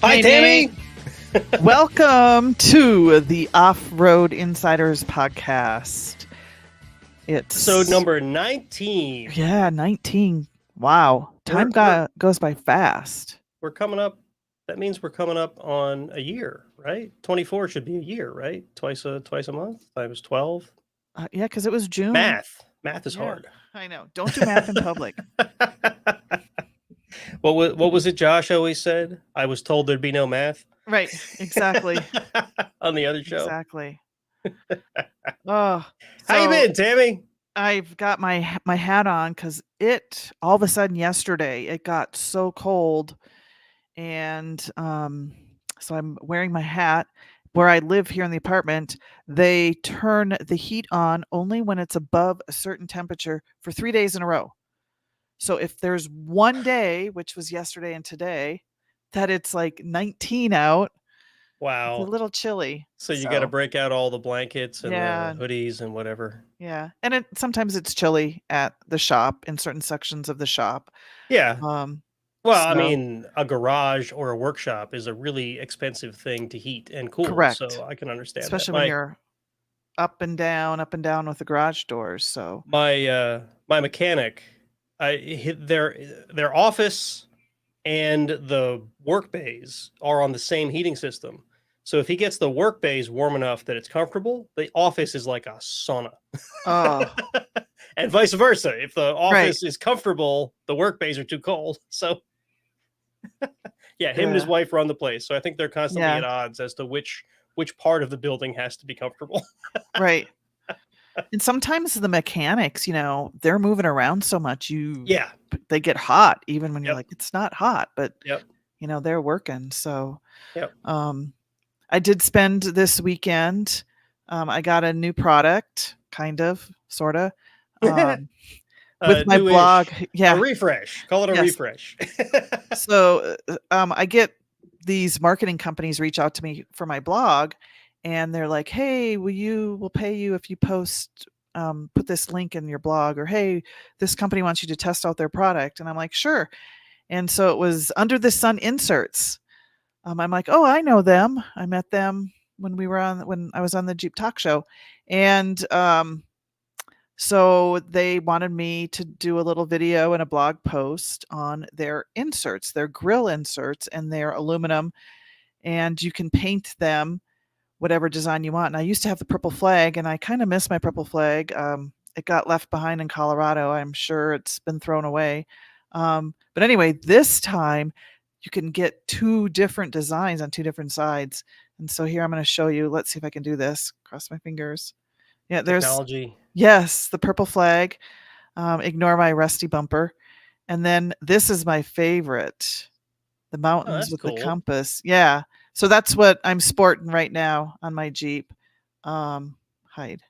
Hi, Hey, Tammy. Welcome to the Off-Road Insiders podcast. It's Episode number 19. 19. Wow, time goes by fast. We're coming up. That means we're coming up on a year, right? 24 should be a year, right? Twice a month times 12. Yeah, because it was June. Math is hard. I know. Don't do math in public. What was it Josh always said? I was told thered be no math. Right. Exactly. On the other show. Exactly. Oh, how you been, Tammy? I've got my hat on because it all of a sudden yesterday it got so cold, and so I'm wearing my hat. Where I live here in the apartment, they turn the heat on only when it's above a certain temperature for 3 days in a row. So if there's one day, which was yesterday and today, that it's like 19 out, Wow, it's a little chilly. So you got to break out all the blankets and Yeah. the hoodies and whatever. Yeah, and sometimes it's chilly at the shop in certain sections of the shop. Yeah. Well, So, I mean, a garage or a workshop is a really expensive thing to heat and cool. Correct. So I can understand especially that. when you're up and down with the garage doors. So my mechanic, I hit their office and the work bays are on the same heating system. So if he gets the work bays warm enough that it's comfortable, the office is like a sauna. Oh. And vice versa. If the office is comfortable, the work bays are too cold. So yeah, him and his wife run the place. So I think they're constantly at odds as to which part of the building has to be comfortable. Right. And sometimes the mechanics, they're moving around so much, they get hot even when you're like, it's not hot, but they're working. So I did spend this weekend. I got a new product, kind of, sort of. With my blog. A refresh. Call it a refresh. So I get these marketing companies reach out to me for my blog, and they're like, hey, we'll pay you if you post, put this link in your blog, or hey, this company wants you to test out their product. And I'm like, sure. And so it was Under the Sun Inserts. I'm like, oh, I know them. I met them when I was on the Jeep Talk Show. And so they wanted me to do a little video and a blog post on their inserts, their grill inserts, and their aluminum. And you can paint them whatever design you want. And I used to have the purple flag, and I kind of miss my purple flag. It got left behind in Colorado. I'm sure it's been thrown away. But anyway, this time you can get 2 different designs on 2 different sides. And so here I'm going to show you. Let's see if I can do this. Cross my fingers. Yeah, there's technology. Yes, the purple flag. Ignore my rusty bumper. And then this is my favorite. The mountains with the compass. Yeah. So that's what I'm sporting right now on my Jeep. Hide.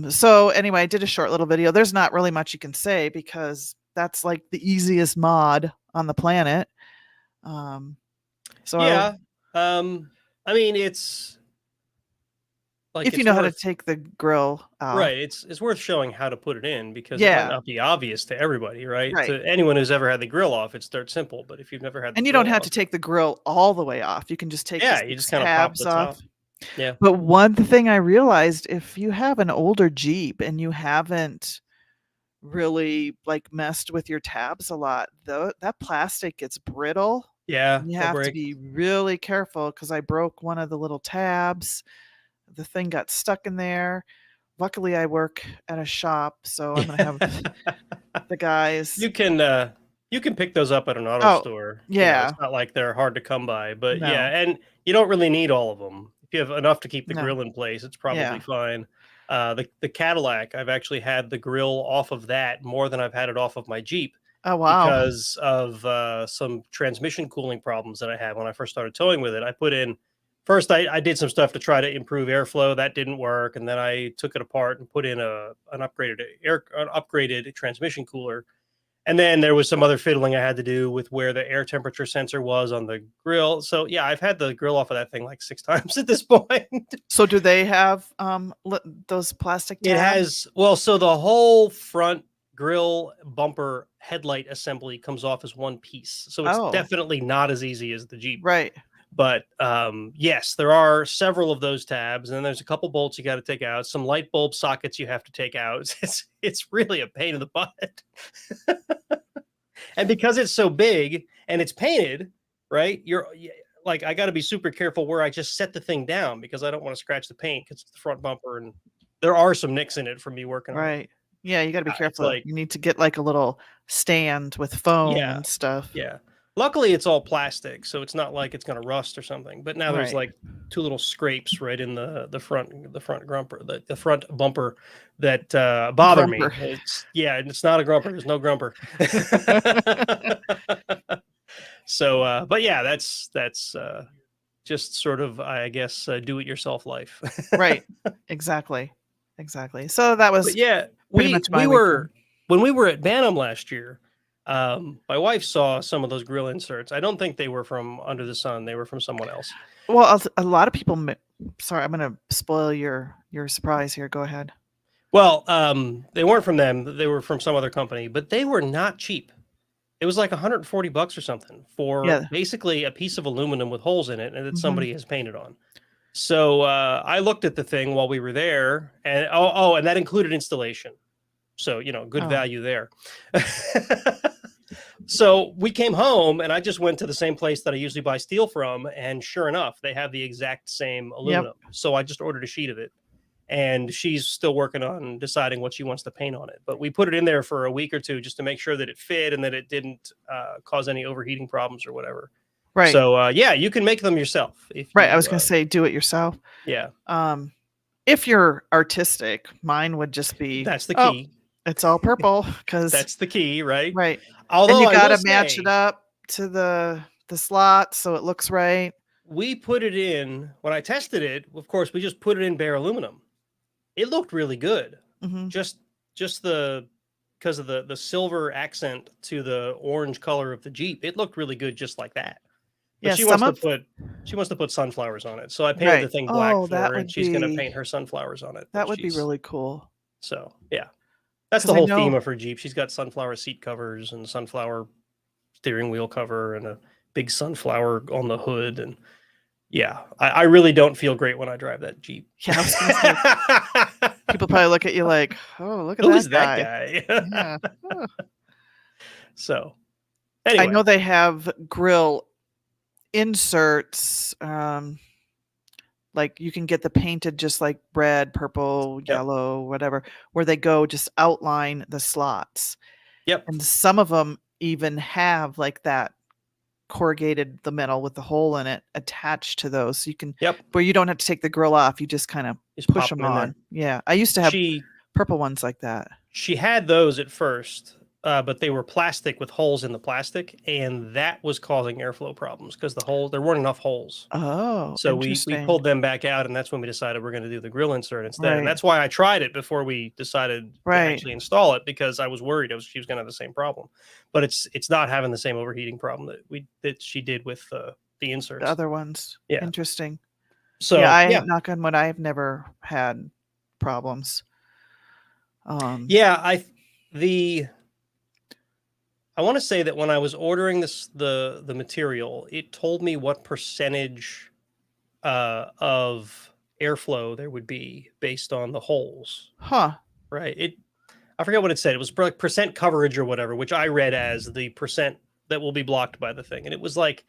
So anyway, I did a short little video. There's not really much you can say because that's like the easiest mod on the planet. I mean, it's like if you know how to take the grill out. Right. It's worth showing how to put it in because it might not be obvious to everybody, right? To anyone who's ever had the grill off, it's dirt simple. But if you've never had, and you don't have to take the grill all the way off. You can just take you just kind of pop the top. Yeah. But one thing I realized, if you have an older Jeep and you haven't really like messed with your tabs a lot, though, that plastic gets brittle. Yeah. You have to be really careful because I broke one of the little tabs. The thing got stuck in there. Luckily, I work at a shop, so I'm gonna have the guys. You can pick those up at an auto store. Yeah, it's not like they're hard to come by, but and you don't really need all of them. If you have enough to keep the grill in place, it's probably fine. The Cadillac, I've actually had the grill off of that more than I've had it off of my Jeep. Oh wow! Because of some transmission cooling problems that I had when I first started towing with it. I put in. First, I did some stuff to try to improve airflow. That didn't work, and then I took it apart and put in an upgraded transmission cooler. And then there was some other fiddling I had to do with where the air temperature sensor was on the grill. So yeah, I've had the grill off of that thing like 6 times at this point. So do they have those plastic tabs? It has. Well, so the whole front grill bumper headlight assembly comes off as one piece. So it's Oh, definitely not as easy as the Jeep. right. But yes, there are several of those tabs, and then there's a couple bolts you got to take out, some light bulb sockets you have to take out. It's really a pain in the butt. And because it's so big and it's painted, right? Like, I got to be super careful where I just set the thing down because I don't want to scratch the paint because it's the front bumper, and there are some nicks in it from me working on it. Right. Yeah, you got to be It's careful. like, You need to get like a little stand with foam yeah, and stuff. yeah. Luckily, it's all plastic, so it's not like it's going to rust or something. But now there's Right. like two little scrapes right in the front grumper, the front bumper that bother me. Grumper. It's not a grumper. There's no grumper. So, but yeah, that's just sort of, I guess, do it yourself life. Right. Exactly. Exactly. So that was But yeah, pretty much my we weekend. were when we were at Bantam last year. My wife saw some of those grill inserts. I don't think they were from Under the Sun. They were from someone else. Well, a lot of people. Sorry, I'm going to spoil your surprise here. Go ahead. Well, they weren't from them. They were from some other company, but they were not cheap. It was like $140 or something for basically a piece of aluminum with holes in it, and that somebody has painted on. So I looked at the thing while we were there, and and that included installation. So, good value there. So we came home, and I just went to the same place that I usually buy steel from, and sure enough, they have the exact same aluminum. Yep. So I just ordered a sheet of it, and she's still working on deciding what she wants to paint on it. But we put it in there for a week or two just to make sure that it fit and that it didn't cause any overheating problems or whatever. Right. So yeah, you can make them yourself. I was going to say, do it yourself. Yeah. If you're artistic, mine would just be. That's the key. It's all purple because that's the key, right? Right. Although and you got to match it up to the slot so it looks right. We put it in when I tested it. Of course, we just put it in bare aluminum. It looked really good. Just because of the silver accent to the orange color of the Jeep, it looked really good just like that. But she wants to put sunflowers on it. So I painted the thing black for her, and she's going to paint her sunflowers on it. That would be really cool. So yeah, that's the whole theme of her Jeep. She's got sunflower seat covers and sunflower steering wheel cover and a big sunflower on the hood. And yeah, I really don't feel great when I drive that Jeep. Yeah, I was gonna say, people probably look at you like, oh, look at who is that guy? Yeah. So anyway, I know they have grill inserts. Like you can get the painted just like red, purple, yellow, whatever, where they go just outline the slots. Yep. And some of them even have like that corrugated, the metal with the hole in it attached to those. So you can, where you don't have to take the grill off. You just kind of push them on. Yeah. I used to have purple ones like that. She had those at first, but they were plastic with holes in the plastic, and that was causing airflow problems because there weren't enough holes. Oh, so we pulled them back out, and that's when we decided we're going to do the grill insert instead. And that's why I tried it before we decided to actually install it, because I was worried she was going to have the same problem. But it's not having the same overheating problem that she did with the inserts. The other ones. Yeah. Interesting. So yeah, knock on wood, I've never had problems. I want to say that when I was ordering the material, it told me what percentage of airflow there would be based on the holes. Huh. Right. I forget what it said. It was percent coverage or whatever, which I read as the percent that will be blocked by the thing. And it was like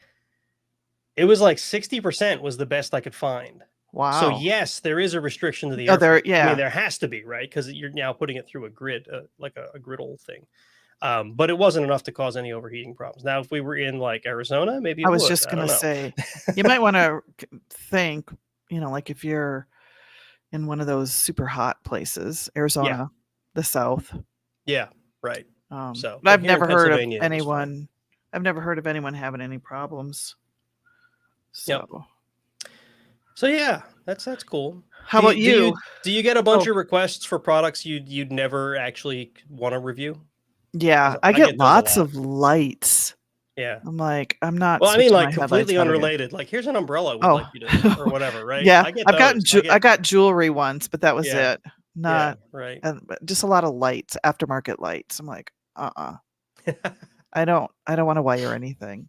60% was the best I could find. Wow. So yes, there is a restriction to the airflow. I mean, there has to be, right? Because you're now putting it through a grid, like a griddle thing. But it wasn't enough to cause any overheating problems. Now, if we were in like Arizona, maybe I was just going to say, you might want to think, like if you're in one of those super hot places, Arizona, the South. Yeah, right. But I've never heard of anyone. I've never heard of anyone having any problems. So, so yeah, that's cool. How about you? Do you get a bunch of requests for products you'd never actually want to review? Yeah, I get lots of lights. Yeah. I'm like, I'm not. Well, I mean, like completely unrelated. Like, here's an umbrella we'd like you to, or whatever, right? Yeah, I got jewelry once, but that was it. not right. but just a lot of lights, aftermarket lights. I'm like, I don't want to wire anything.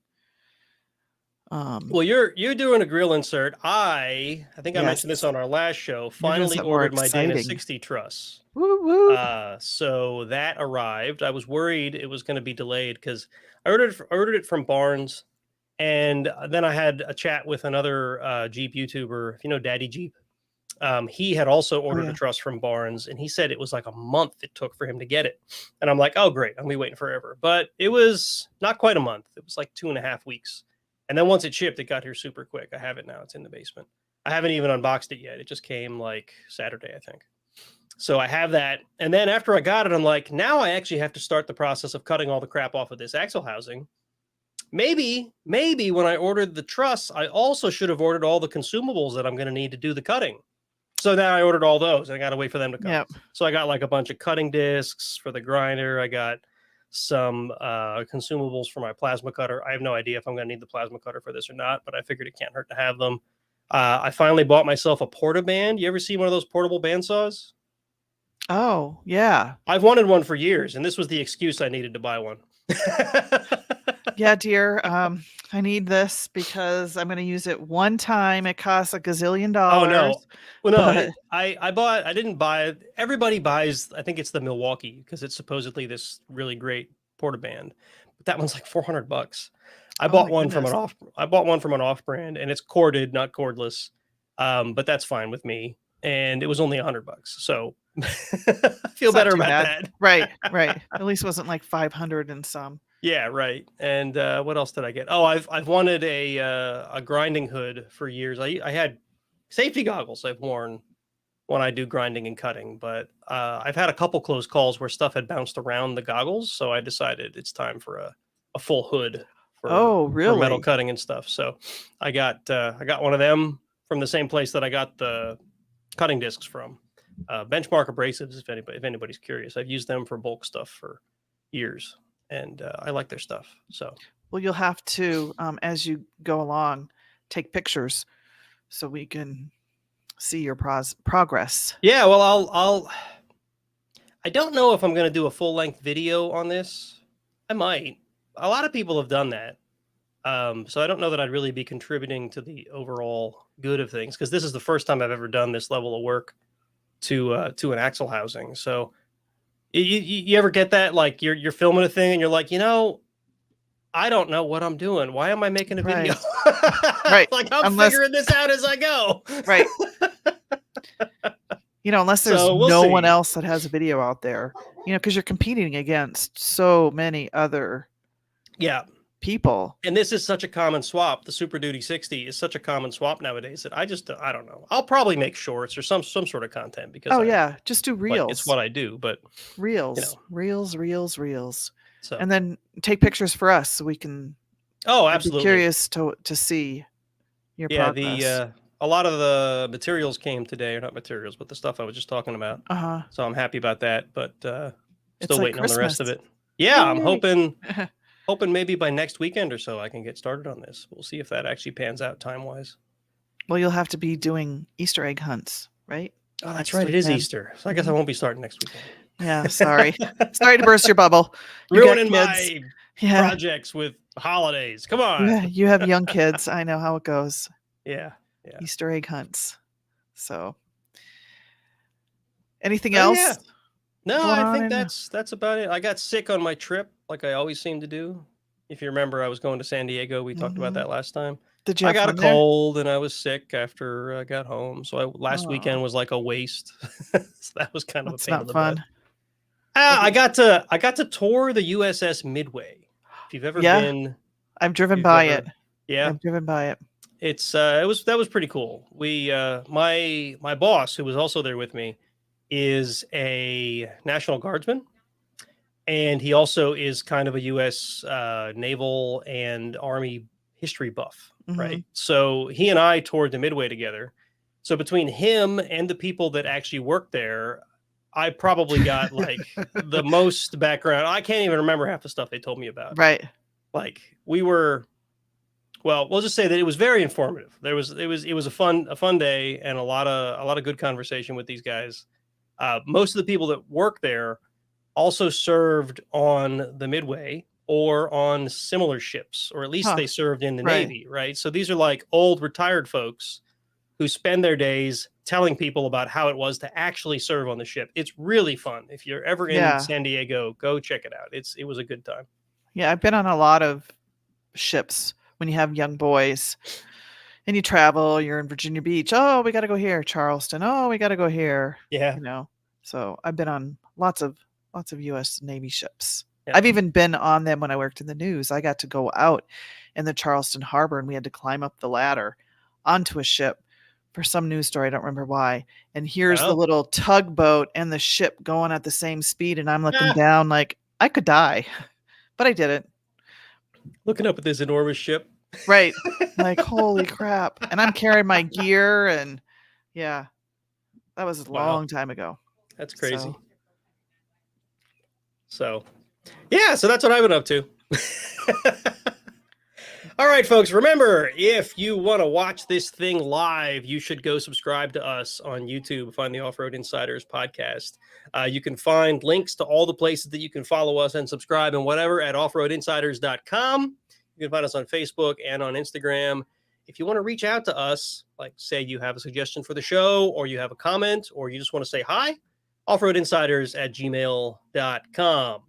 Well, you're doing a grill insert. I think I Yes, mentioned this on our last show. you're doing Finally something more ordered my Dana exciting. 60 truss. Woo woo. So that arrived. I was worried it was going to be delayed because I ordered it from Barnes, and then I had a chat with another Jeep YouTuber. If you know Daddy Jeep, he had also Oh ordered a yeah. truss from Barnes, and he said it was like a month it took for him to get it. And I'm like, oh great, I'll be waiting forever. But it was not quite a month. It was like 2.5 weeks. And then once it shipped, it got here super quick. I have it now. It's in the basement. I haven't even unboxed it yet. It just came like Saturday, I think. So I have that. And then after I got it, I'm like, now I actually have to start the process of cutting all the crap off of this axle housing. Maybe when I ordered the truss, I also should have ordered all the consumables that I'm going to need to do the cutting. So now I ordered all those. I got to wait for them to come. Yep. So I got like a bunch of cutting discs for the grinder. I got some consumables for my plasma cutter. I have no idea if I'm going to need the plasma cutter for this or not, but I figured it can't hurt to have them. I finally bought myself a portaband. You ever see one of those portable bandsaws? Oh yeah. I've wanted one for years, and this was the excuse I needed to buy one. Yeah, dear. I need this because I'm going to use it one time. It costs a gazillion Oh dollars. no. Well, no, but I didn't buy it. Everybody buys, I think it's the Milwaukee because it's supposedly this really great portaband. But that one's like $400. I oh bought my one from goodness. an off brand, and it's corded, not cordless. But that's fine with me. And it was only $100. So I feel It's not better too about bad. that. Right. At least it wasn't like 500 and some. Yeah, right. And what else did I get? Oh, I've wanted a grinding hood for years. I had safety goggles I've worn when I do grinding and cutting, but I've had a couple close calls where stuff had bounced around the goggles, so I decided it's time for a full hood Oh, for metal really? cutting and stuff. So I got one of them from the same place that I got the cutting discs from. Benchmark abrasives, if anybody's curious. I've used them for bulk stuff for years, and I like their stuff. So Well, you'll have to, as you go along, take pictures so we can see your progress. yeah, well, I don't know if I'm going to do a full length video on this. I might. A lot of people have done that. So I don't know that I'd really be contributing to the overall good of things because this is the first time I've ever done this level of work to an axle housing. So you ever get that? Like you're filming a thing and you're like, I don't know what I'm doing. Why am I making a video? Right. Like I'm figuring this out as I go. Right. Unless there's So we'll no see. one else that has a video out there, because you're competing against so many other Yeah. people. And this is such a common swap. The Super Duty 60 is such a common swap nowadays that I don't know. I'll probably make shorts or some sort of content because just do reels. it's what I do, but reels. So And then take pictures for us so we can absolutely be curious to see your progress. A lot of the materials came today, or not materials, but the stuff I was just talking about. So I'm happy about that, but still waiting on the rest of it. Yeah, I'm hoping maybe by next weekend or so I can get started on this. We'll see if that actually pans out time-wise. Well, you'll have to be doing Easter egg hunts, right? Oh, that's right. It is Easter. So I guess I won't be starting next weekend. Yeah, sorry. Sorry to burst your bubble. Ruining my projects with holidays. Come on. Yeah, you have young kids. I know how it goes. Yeah. Easter egg hunts. So anything else? Yeah. No, I think that's about it. I got sick on my trip, like I always seem to do. If you remember, I was going to San Diego. We talked about that last time. Did you? I got a cold and I was sick after I got home. So last weekend was like a waste. So that was kind of a pain in the butt. I got to tour the USS Midway. If you've ever been, I've driven by it. Yeah, I've driven by it. That was pretty cool. We my boss, who was also there with me, is a National Guardsman, and he also is kind of a U.S. Naval and Army history buff, right? So he and I toured the Midway together. So between him and the people that actually worked there, I probably got like the most background. I can't even remember half the stuff they told me about. Right. Like we'll just say that it was very informative. It was a fun day and a lot of good conversation with these guys. Most of the people that work there also served on the Midway or on similar ships, or at least Huh. they served in the Right. Navy, right? So these are like old retired folks who spend their days telling people about how it was to actually serve on the ship. It's really fun. If you're ever in Yeah. San Diego, go check it out. It was a good time. Yeah. I've been on a lot of ships when you have young boys and you travel, you're in Virginia Beach. Oh, we got to go here. Charleston. Oh, we got to go here. Yeah. You know, so I've been on lots of U.S. Navy ships. Yeah. I've even been on them when I worked in the news. I got to go out in the Charleston Harbor and we had to climb up the ladder onto a ship for some news story. I don't remember why. And here's the Oh. little tugboat and the ship going at the same speed. And I'm looking Ah. down like I could die, but I didn't. Looking up at this enormous ship. Right. Like, holy crap. And I'm carrying my gear and yeah, that was a Wow. long time ago. That's crazy. So yeah, so that's what I've been up to. All right, folks, remember, if you want to watch this thing live, you should go subscribe to us on YouTube, find the Off-Road Insiders podcast. You can find links to all the places that you can follow us and subscribe and whatever at offroadinsiders.com. You can find us on Facebook and on Instagram. If you want to reach out to us, like say you have a suggestion for the show, or you have a comment, or you just want to say hi, offroadinsiders@gmail.com.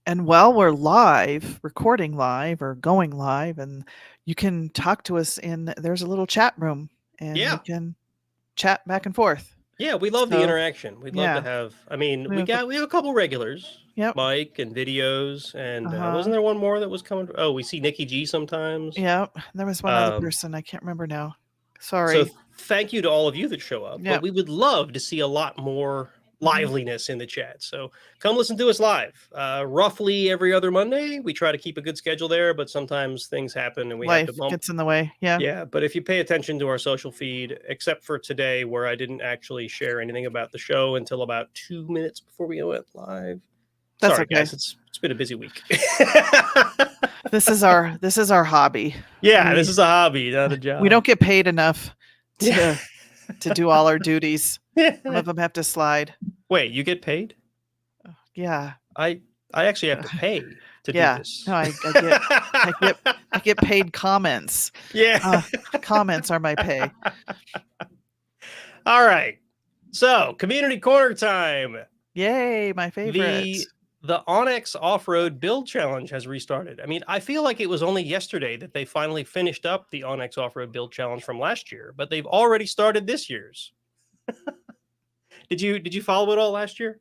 And while we're live, recording live or going live, and you can talk to us there's a little chat room and we can chat back and forth. Yeah, we love the interaction. We'd love to have, I mean, we have a couple regulars, Mike and videos, and wasn't there one more that was coming? Oh, we see Nikki G sometimes. Yeah, there was one other person. I can't remember now. Sorry. So thank you to all of you that show up. But we would love to see a lot more liveliness in the chat. So come listen to us live. Roughly every other Monday. We try to keep a good schedule there, but sometimes things happen and we have to bump. Life gets in the way. Yeah. Yeah, but if you pay attention to our social feed, except for today where I didn't actually share anything about the show until about 2 minutes before we went live. That's Sorry, okay. guys. It's been a busy week. This is our hobby. Yeah, this is a hobby, not a job. We don't get paid enough to do all our duties. Some of them have to slide. Wait, you get paid? Yeah. I actually have to pay to do this. No, I get paid comments. Yeah. Comments are my pay. All right. So, community corner time. Yay, my favorite. The Onyx Off-Road Build Challenge has restarted. I mean, I feel like it was only yesterday that they finally finished up the Onyx Off-Road Build Challenge from last year, but they've already started this year's. Did you follow it all last year?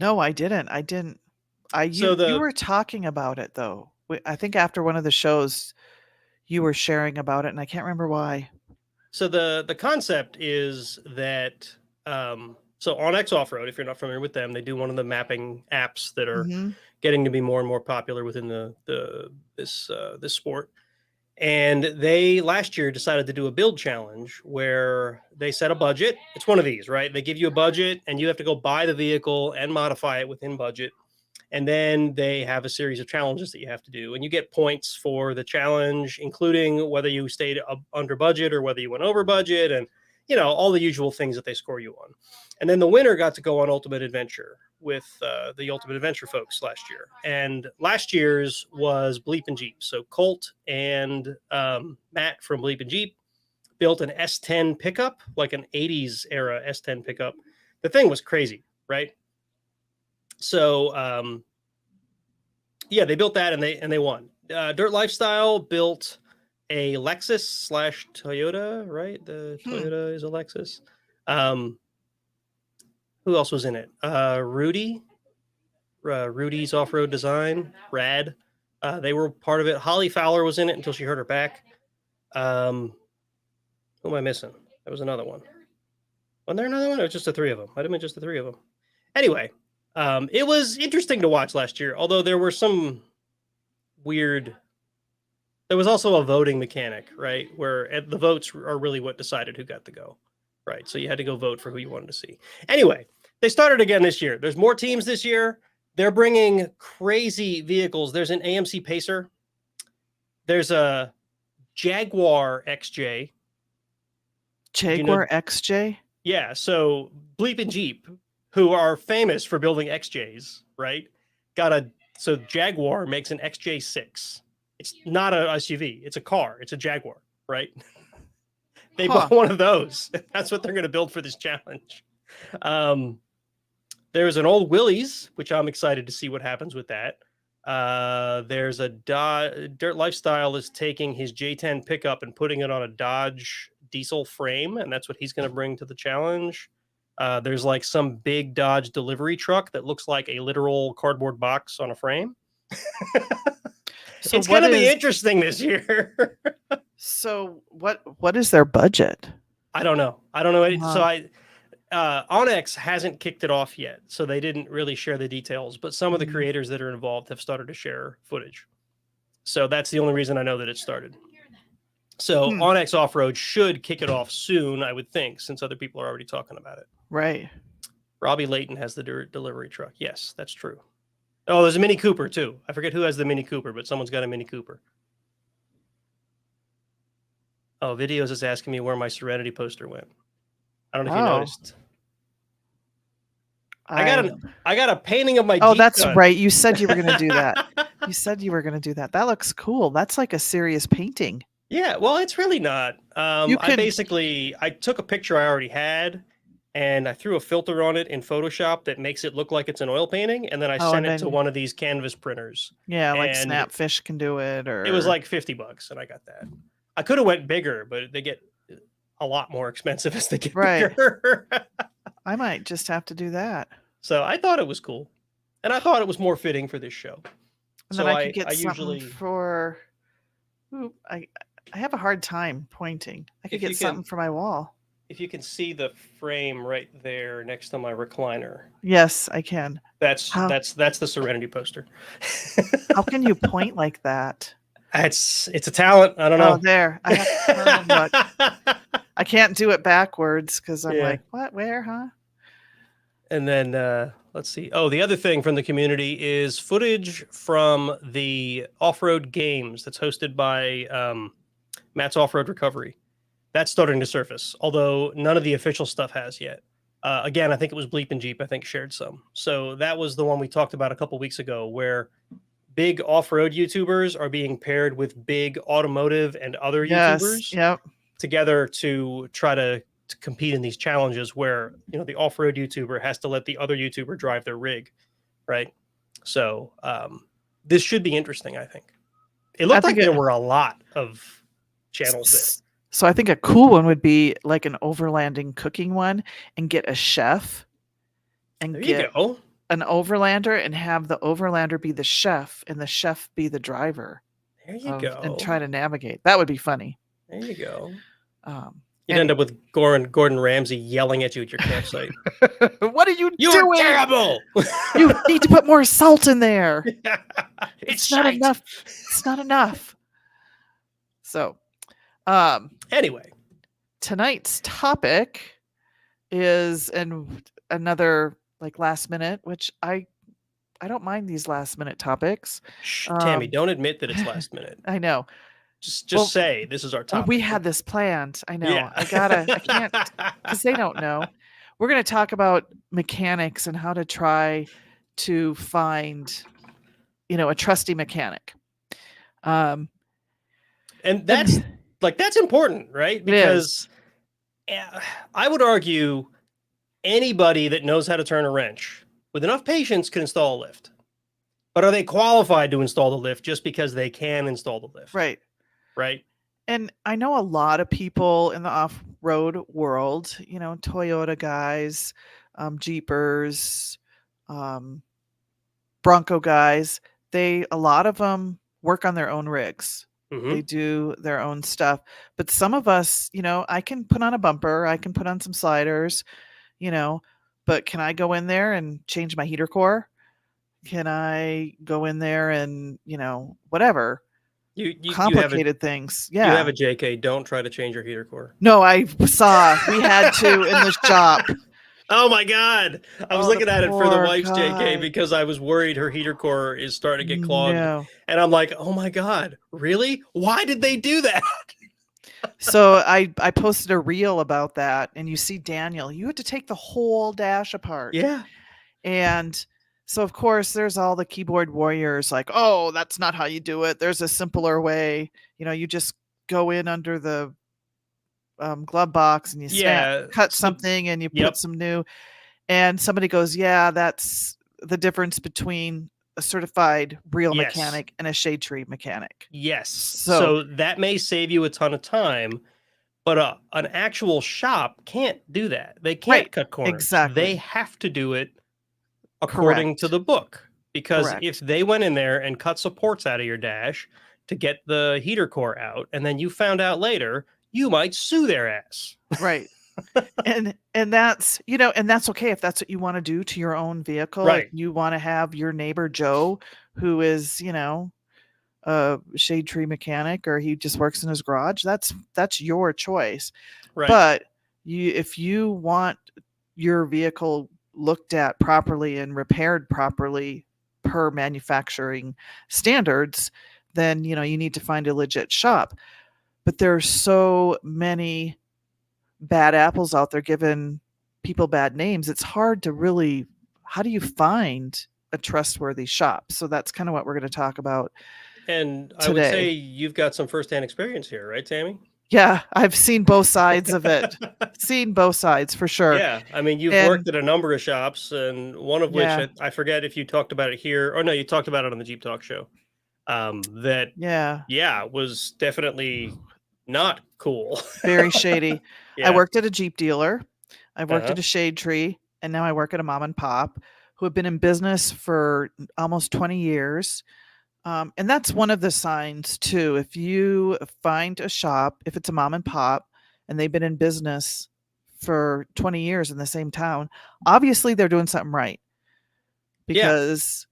No, I didn't. You were talking about it though. I think after one of the shows you were sharing about it and I can't remember why. So the concept is that so Onyx Off-Road, if you're not familiar with them, they do one of the mapping apps that are getting to be more and more popular within this sport. And they last year decided to do a build challenge where they set a budget. It's one of these, right? They give you a budget and you have to go buy the vehicle and modify it within budget. And then they have a series of challenges that you have to do. And you get points for the challenge, including whether you stayed under budget or whether you went over budget and, you know, all the usual things that they score you on. And then the winner got to go on Ultimate Adventure with the Ultimate Adventure folks last year. And last year's was Bleep and Jeep. So Colt and Matt from Bleep and Jeep built an S10 pickup, like an 80s era S10 pickup. The thing was crazy, right? So yeah, they built that and they won. Dirt Lifestyle built a Lexus / Toyota, right? The Toyota is a Lexus. Who else was in it? Rudy's Off-Road Design, rad. They were part of it. Holly Fowler was in it until she hurt her back. Who am I missing? There was another one. Wasn't there another one? It was just the three of them. Might have been just the three of them. Anyway, it was interesting to watch last year, although there were some weird... There was also a voting mechanic, right? Where the votes are really what decided who got to go, right? So you had to go vote for who you wanted to see. Anyway, they started again this year. There's more teams this year. They're bringing crazy vehicles. There's an AMC Pacer. There's a Jaguar XJ. Jaguar XJ? Yeah, so Bleep and Jeep, who are famous for building XJs, right? So Jaguar makes an XJ6. It's not a SUV, it's a car, it's a Jaguar, right? They Huh. bought one of those. That's what they're going to build for this challenge. Um, there's an old Willys, which I'm excited to see what happens with that. There's a Dirt Lifestyle is taking his J10 pickup and putting it on a Dodge diesel frame, and that's what he's going to bring to the challenge. There's like some big Dodge delivery truck that looks like a literal cardboard box on a frame. So It's going what to be is interesting this year. so what is their budget? I don't know. I don't know. So Uh-huh. Onyx hasn't kicked it off yet, so they didn't really share the details. But some of the Mhm. creators that are involved have started to share footage. So that's the only reason I know that it started. So Hmm. Onyx Off Road should kick it off soon, I would think, since other people are already talking about it. Right. Robbie Layton has the delivery truck. Yes, that's true. Oh, there's a Mini Cooper too. I forget who has the Mini Cooper, but someone's got a Mini Cooper. Oh, Videos is asking me where my Serenity poster went. I don't know if you noticed. I got a painting of my Oh, Jeep that's done. right. You said you were going to do that. You said you were going to do that. That looks cool. That's like a serious painting. Yeah, well, it's really not. You I could took a picture I already had, and I threw a filter on it in Photoshop that makes it look like it's an oil painting, and then I sent it to one of these canvas printers. yeah, like and Snapfish can do it, or It was like $50, and I got that. I could have went bigger, but they get a lot more expensive as they get right. bigger. I might just have to do that. So I thought it was cool, and I thought it was more fitting for this show. And So then I could get I something usually for. Ooh, I have a hard time pointing. I could If you get can- something for my wall. if you can see the frame right there next to my recliner, Yes, I can. that's How- the Serenity poster. How can you point like that? It's a talent. I don't know. Oh, there. I have to turn and look. I can't do it backwards because I'm Yeah. like, what? Where? Huh? And then let's see. Oh, the other thing from the community is footage from the off-road games that's hosted by Matt's Off-Road Recovery. That's starting to surface, although none of the official stuff has yet. Again, I think it was Bleep and Jeep, I think, shared some. So that was the one we talked about a couple weeks ago, where big off-road YouTubers are being paired with big automotive and other Yes. YouTubers Yep. together to try to compete in these challenges where, you know, the off-road YouTuber has to let the other YouTuber drive their rig, right? So this should be interesting, I think. It looked like there were a lot of channels there. So I think a cool one would be like an overlanding cooking one, and get a chef and There you get go. an overlander and have the overlander be the chef and the chef be the driver. There you go. And try to navigate. That would be funny. There you go. You'd and- end up with Gordon Ramsay yelling at you at your campsite. What are you doing? You're terrible. You need to put more salt in there. It's not shite. enough. It's not enough. So, Anyway, tonight's topic is another like last minute, which I don't mind these last minute topics. Shh, Tammy, don't admit that it's last minute. I know. Just say this is our topic. We had this planned. I know. Yeah. I can't, because they don't know. We're going to talk about mechanics and how to try to find, a trusty mechanic. And that's important, right? Because I would argue anybody that knows how to turn a wrench with enough patience can install a lift. But are they qualified to install the lift just because they can install the lift? Right. Right. And I know a lot of people in the off-road world, Toyota guys, Jeepers, Bronco guys, a lot of them work on their own rigs. Mm-hmm. They do their own stuff. But some of us, I can put on a bumper, I can put on some sliders, but can I go in there and change my heater Can I go in there and, whatever? Complicated things. Yeah. You have a JK. Don't try to change your heater core. No, I saw we had to in the shop. Oh my God. I was looking at it for the wife's guy. JK because I was worried her heater core is starting to get clogged. No. And I'm like, oh my God, really? Why did they do that? So I posted a reel about that, and you see Daniel, you had to take the whole dash apart. Yeah. And so, of course, there's all the keyboard warriors like, oh, that's not how you do it. There's a simpler way. You just go in under the glove box and you Yeah. cut So, something and you put yep. some new. And somebody goes, yeah, that's the difference between a certified real Yes. mechanic and a shade tree mechanic. Yes. So, So that may save you a ton of time, but an actual shop can't do that. They can't right, cut corners. They exactly. have to do it according to Correct. the book. Because if Correct. they went in there and cut supports out of your dash to get the heater core out, and then you found out later, you might sue their ass. Right. And that's okay if that's what you want to do to your own vehicle. If Right. you want to have your neighbor Joe, who is, a shade tree mechanic, or he just works in his garage, that's your choice. Right. But if you want your vehicle looked at properly and repaired properly per manufacturing standards, then you need to find a legit shop. But there's so many bad apples out there giving people bad names. It's hard to really, how do you find a trustworthy shop? So that's kind of what we're going to talk about And I would say today. you've got some firsthand experience here, right, Tammy? Yeah, I've seen both sides of it. Seen both sides for sure. Yeah, I mean, you've And worked at a number of shops, and one of which yeah, I forget if you talked about it here. Or no, you talked about it on the Jeep Talk show. That yeah, yeah was definitely not cool. very shady. I Yeah. worked at a Jeep dealer. I've worked Uh-huh. at a shade tree, and now I work at a mom and pop who have been in business for almost 20 years. And that's one of the signs too. If you find a shop, if it's a mom and pop and they've been in business for 20 years in the same town, obviously they're doing something right. Yeah. Because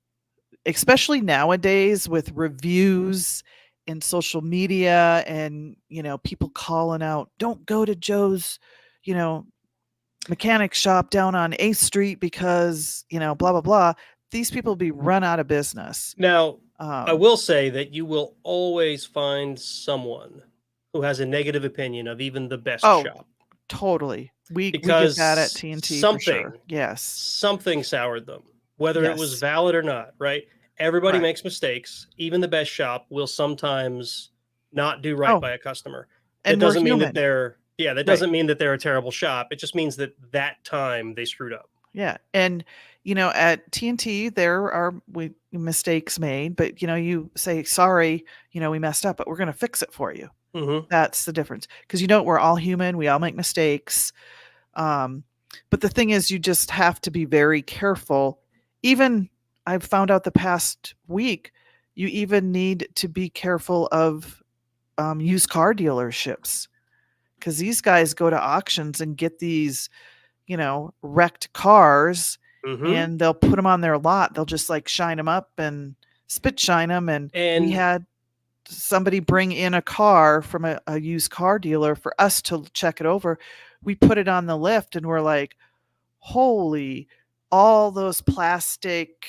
especially nowadays with reviews and social media and, people calling out, don't go to Joe's, you know, mechanic shop down on 8th Street because, blah, blah, blah. These people be run out of business. Now, I Um, will say that you will always find someone who has a negative opinion of even the best oh, shop totally. We get that at because TNT for sure. something Yes. something soured them, whether it was Yes. valid or not, right? Everybody Correct. makes mistakes. Even the best shop will sometimes not do right Oh, by a customer. That and we're doesn't mean that human. they're yeah, that Right. doesn't mean that they're a terrible shop. It just means that that time they screwed up. Yeah. And, at TNT, there are mistakes made, but, you say, sorry, we messed up, but we're going to fix it for you. Mhm. That's the difference. Because, we're all human. We all make mistakes. Um, but the thing is, you just have to be very careful. Even I've found out the past week, you even need to be careful of used car dealerships because these guys go to auctions and get these, wrecked cars Mhm. and they'll put them on their lot. They'll just like shine them up and spit shine them. And we And had somebody bring in a car from a used car dealer for us to check it over. We put it on the lift and we're like, holy, all those plastic,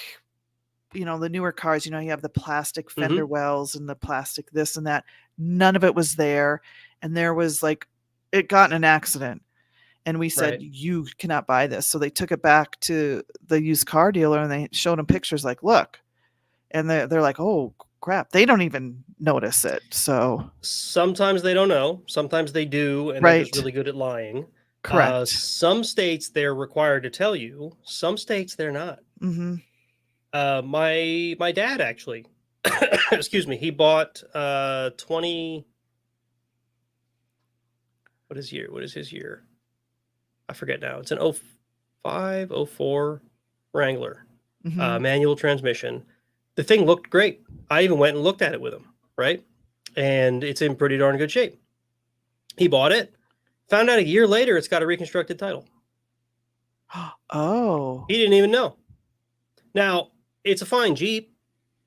the newer cars, you have the plastic fender mhm, wells and the plastic this and that. None of it was there. And there was like, it got in an accident. And we said, right. you cannot buy this. So they took it back to the used car dealer and they showed them pictures like, look. And they're like, oh, crap. They don't even notice it. So, Sometimes they don't know, sometimes they do, and they're just right. really good at lying. Correct. Some states they're required to tell you, some states they're not. Hmm. My dad actually, excuse me, he bought 20. What is his year? I forget now. It's an 05, 04 Wrangler, Hmm. manual transmission. The thing looked great. I even went and looked at it with him, right? And it's in pretty darn good shape. He bought it. Found out a year later it's got a reconstructed title. Oh, He didn't even know. Now, it's a fine Jeep,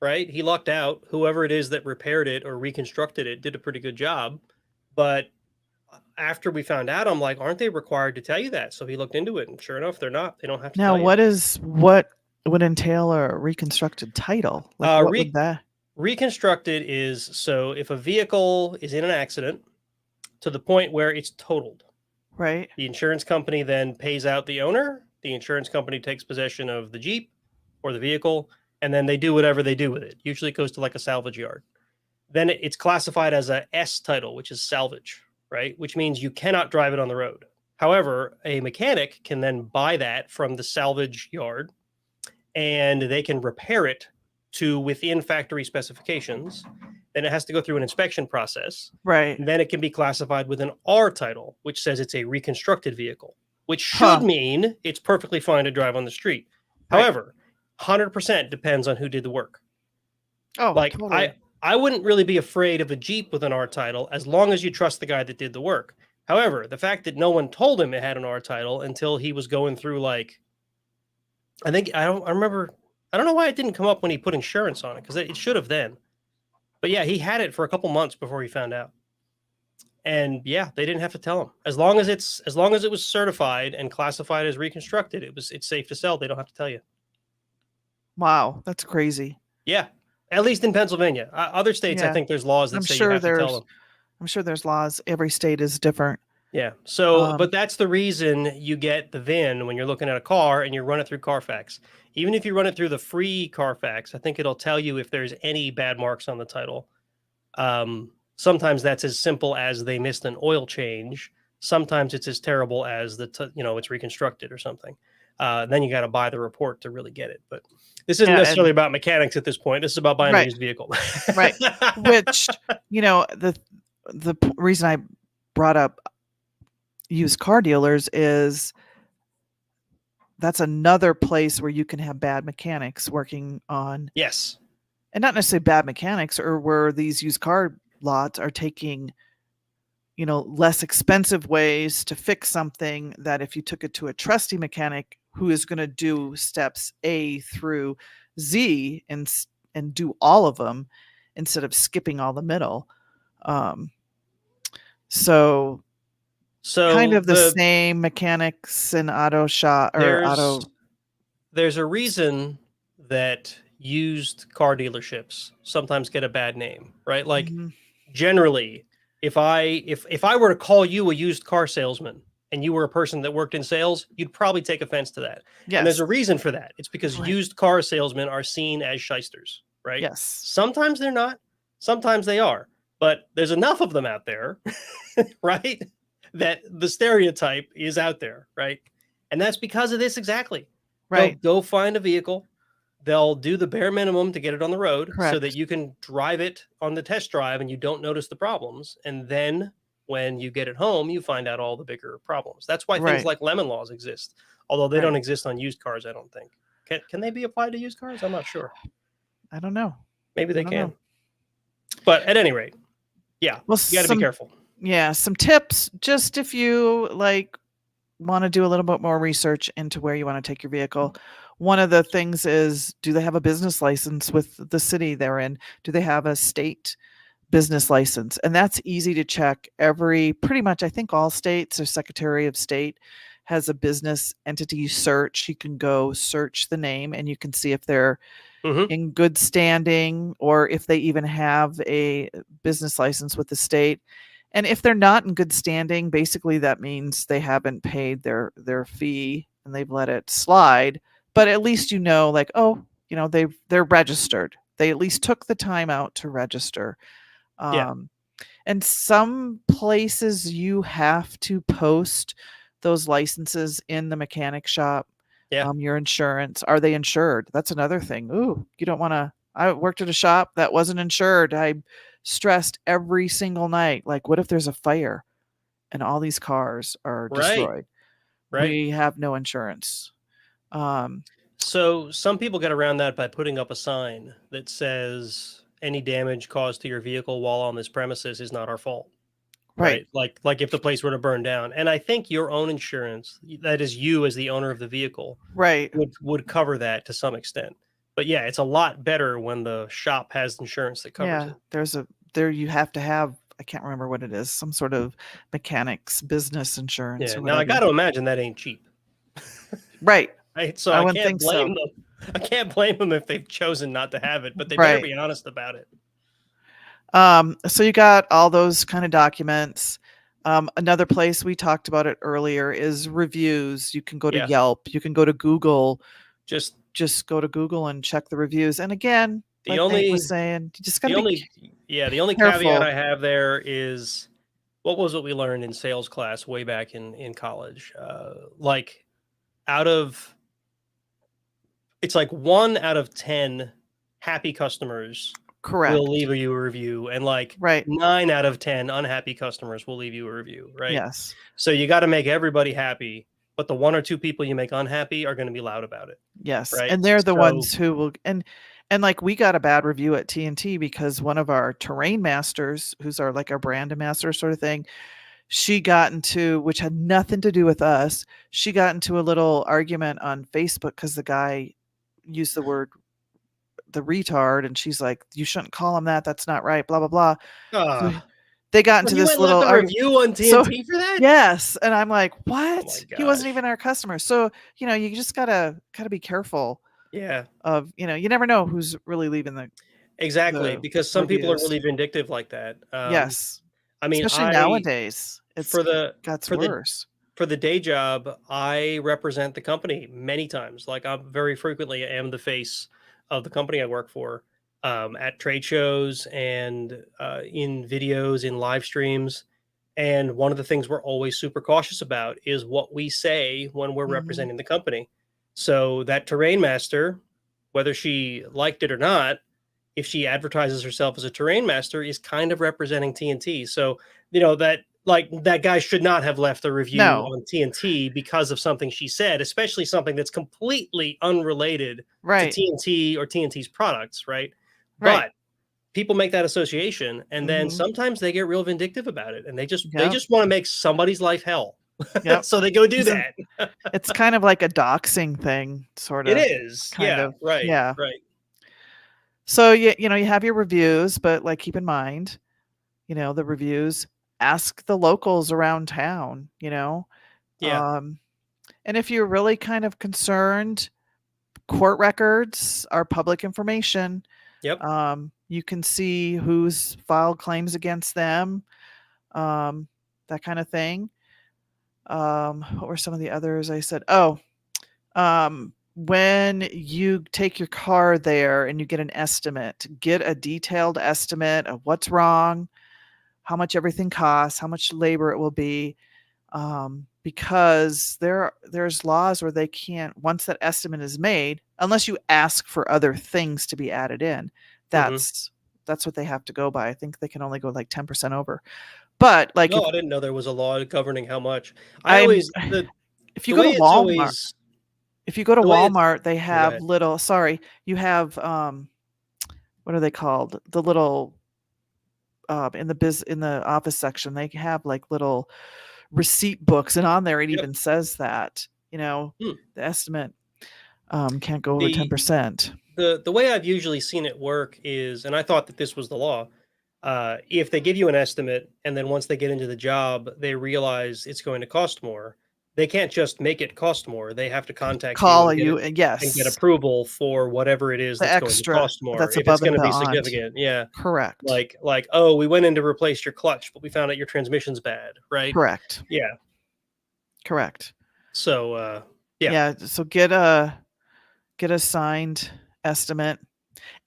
right? He lucked out. Whoever it is that repaired it or reconstructed it did a pretty good job. But after we found out, I'm like, aren't they required to tell you that? So he looked into it, and sure enough, they're not. They don't have to now tell you. what would entail a reconstructed title? Like, Uh, what would re- that? Reconstructed is so if a vehicle is in an accident, to the point where it's totaled. Right. The insurance company then pays out the owner. The insurance company takes possession of the Jeep or the vehicle, and then they do whatever they do with it. Usually it goes to like a salvage yard. Then it's classified as a S title, which is salvage, right? Which means you cannot drive it on the road. However, a mechanic can then buy that from the salvage yard and they can repair it to within factory specifications. Then it has to go through an inspection process. Right. And then it can be classified with an R title, which says it's a reconstructed vehicle, which Huh. should mean it's perfectly fine to drive on the street. Right. However, 100% depends on who did the work. Oh, Like totally. I wouldn't really be afraid of a Jeep with an R title as long as you trust the guy that did the work. However, the fact that no one told him it had an R title until he was going through like, I remember, I don't know why it didn't come up when he put insurance on it because it should have then. But yeah, he had it for a couple months before he found out. And yeah, they didn't have to tell him. As long as it was certified and classified as reconstructed, it's safe to sell. They don't have to tell you. Wow, that's crazy. Yeah, at least in Pennsylvania. Other states, I Yeah. think there's laws that I'm say sure you have to tell them. I'm sure there's laws. Every state is different. Yeah. So, but that's the reason you get the VIN when you're looking at a car and you run it through Carfax. Even if you run it through the free Carfax, I think it'll tell you if there's any bad marks on the title. Sometimes that's as simple as they missed an oil change. Sometimes it's as terrible as it's reconstructed or something. Then you got to buy the report to really get it. But this isn't necessarily about mechanics at this point. This is about buying a used vehicle. Right. Which, the reason I brought up used car dealers is that's another place where you can have bad mechanics working on. Yes. And not necessarily bad mechanics, or where these used car lots are taking, less expensive ways to fix something that if you took it to a trusty mechanic who is going to do steps A through Z and do all of them instead of skipping all the middle. So kind of the same mechanics in auto shop or auto. There's a reason that used car dealerships sometimes get a bad name, right? Like generally, if I were to call you a used car salesman and you were a person that worked in sales, you'd probably take offense to that. Yes. And there's a reason for that. It's because used car salesmen are seen as shysters, right? Yes. Sometimes they're not, sometimes they are, but there's enough of them out there, right? That the stereotype is out there, right? And that's because of this exactly. Right. They'll go find a vehicle. They'll do the bare minimum to get it on the road so that you can drive it on the test drive and you don't notice the problems. And then when you get it home, you find out all the bigger problems. That's why things like lemon laws exist, although they don't exist on used cars, I don't think. Can they be applied to used cars? I'm not sure. I don't know. Maybe they can. But at any rate, yeah, you got to be careful. Yeah, some tips, just if you want to do a little bit more research into where you want to take your vehicle. One of the things is, do they have a business license with the city they're in? Do they have a state business license? And that's easy to check. Pretty much, I think all states or Secretary of State has a business entity search. You can go search the name and you can see if they're in good standing or if they even have a business license with the state. And if they're not in good standing, basically that means they haven't paid their fee and they've let it slide. But at least they're registered. They at least took the time out to register. And some places you have to post those licenses in the mechanic shop. Yeah. Your insurance. Are they insured? That's another thing. Ooh, you don't want to. I worked at a shop that wasn't insured. I stressed every single night. Like, what if there's a fire and all these cars are destroyed? Right. We have no insurance. So some people get around that by putting up a sign that says any damage caused to your vehicle while on this premises is not our fault. Right. Like if the place were to burn down. And I think your own insurance, that is you as the owner of the vehicle, right, would cover that to some extent. But yeah, it's a lot better when the shop has insurance that covers it. You have to have, I can't remember what it is, some sort of mechanics business insurance. Yeah. Now I got to imagine that ain't cheap. Right. Right. So I can't blame them. I can't blame them if they've chosen not to have it, but they better be honest about it. So you got all those kind of documents. Another place we talked about it earlier is reviews. You can go to Yeah. Yelp, you can go to Google. Just Just go to Google and check the reviews. And again, the like Nate only was saying, you just got to the be only yeah, the only caveat careful. I have there is what was what we learned in sales class way back in college. Like out of it's like 1 out of 10 happy customers will Correct. leave you a review, and like Right. 9 out of 10 unhappy customers will leave you a review, right? Yes. So you got to make everybody happy, but the 1 or 2 people you make unhappy are going to be loud about it, Yes. right? And they're the So ones who will and like we got a bad review at TNT because one of our terrain masters, who's our like our brand ambassador sort of thing, she got into, which had nothing to do with us. She got into a little argument on Facebook because the guy used the retard, and she's like, "You shouldn't call him that. That's not right." Blah blah blah. So uh, they got well, into he this went and left little a argument. review on So TNT for that? yes, and I'm like, Oh my "What? He wasn't gosh. even our customer." So you just gotta be careful Yeah. of you never know who's really leaving Exactly, the because some people are reviews. really vindictive like that. Yes, I mean, especially I nowadays, it's for the gets for the worse. for the day job, I represent the company many times. Like I'm very frequently am the face of the company I work for at trade shows and in videos, in live streams. And one of the things we're always super cautious about is what we say when we're Mhm. representing the company. So that terrain master, whether she liked it or not, if she advertises herself as a terrain master, is kind of representing TNT. So, that like that guy should not have left a review No. on TNT because of something she said, especially something that's completely unrelated to Right. TNT or TNT's products, right? Right. But people make that association, and then Mhm. sometimes they get real vindictive about it, and they Yep. just want to make somebody's life hell. Yep. So they go do Isn't that. it's kind of like a doxing thing, It sorta, is. kind Yeah, of. right, Yeah. right. So, you have your reviews, but, like, keep in mind, the reviews, ask the locals around town, Yeah. and if you're really kind of concerned, court records are public information. Yep. You can see who's filed claims against them, um, that kinda thing. What were some of the others I said? Oh, when you take your car there and you get an estimate, get a detailed estimate of what's wrong, how much everything costs, how much labor it will be, because there's laws where they can't, once that estimate is made, unless you ask for other things to be added in. Mhm. That's what they have to go by. I think they can only go like 10% over. But like No, I didn't know there was a law governing how much. I I'm always the if you the go way to it's Walmart always if you go to the way it's Walmart, they yeah, go have ahead. little, sorry, you have what are they called? The little in the office section, they have like little receipt books, and on there it Yep. even says that, Hmm. the estimate can't go over The 10%. the way I've usually seen it work is, and I thought that this was the law, if they give you an estimate and then once they get into the job, they realize it's going to cost more, they can't just make it cost more. They have to contact you Call and get you, it and and get yes, approval for whatever it is the that's going to extra cost more that's if it's above going and to be beyond. significant. Yeah. Correct. Oh, we went in to replace your clutch, but we found out your transmission's bad, right? Correct. Yeah. Correct. So yeah. Yeah, so get a signed estimate.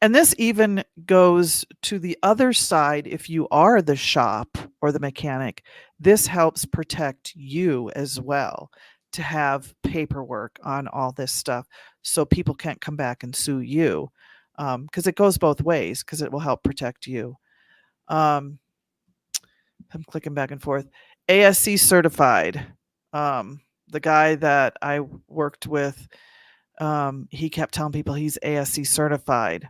And this even goes to the other side. If you are the shop or the mechanic, this helps protect you as well, to have paperwork on all this stuff so people can't come back and sue you, because it goes both ways, because it will help protect you. Um, I'm clicking back and forth. ASC certified. The guy that I worked with, he kept telling people he's ASC certified.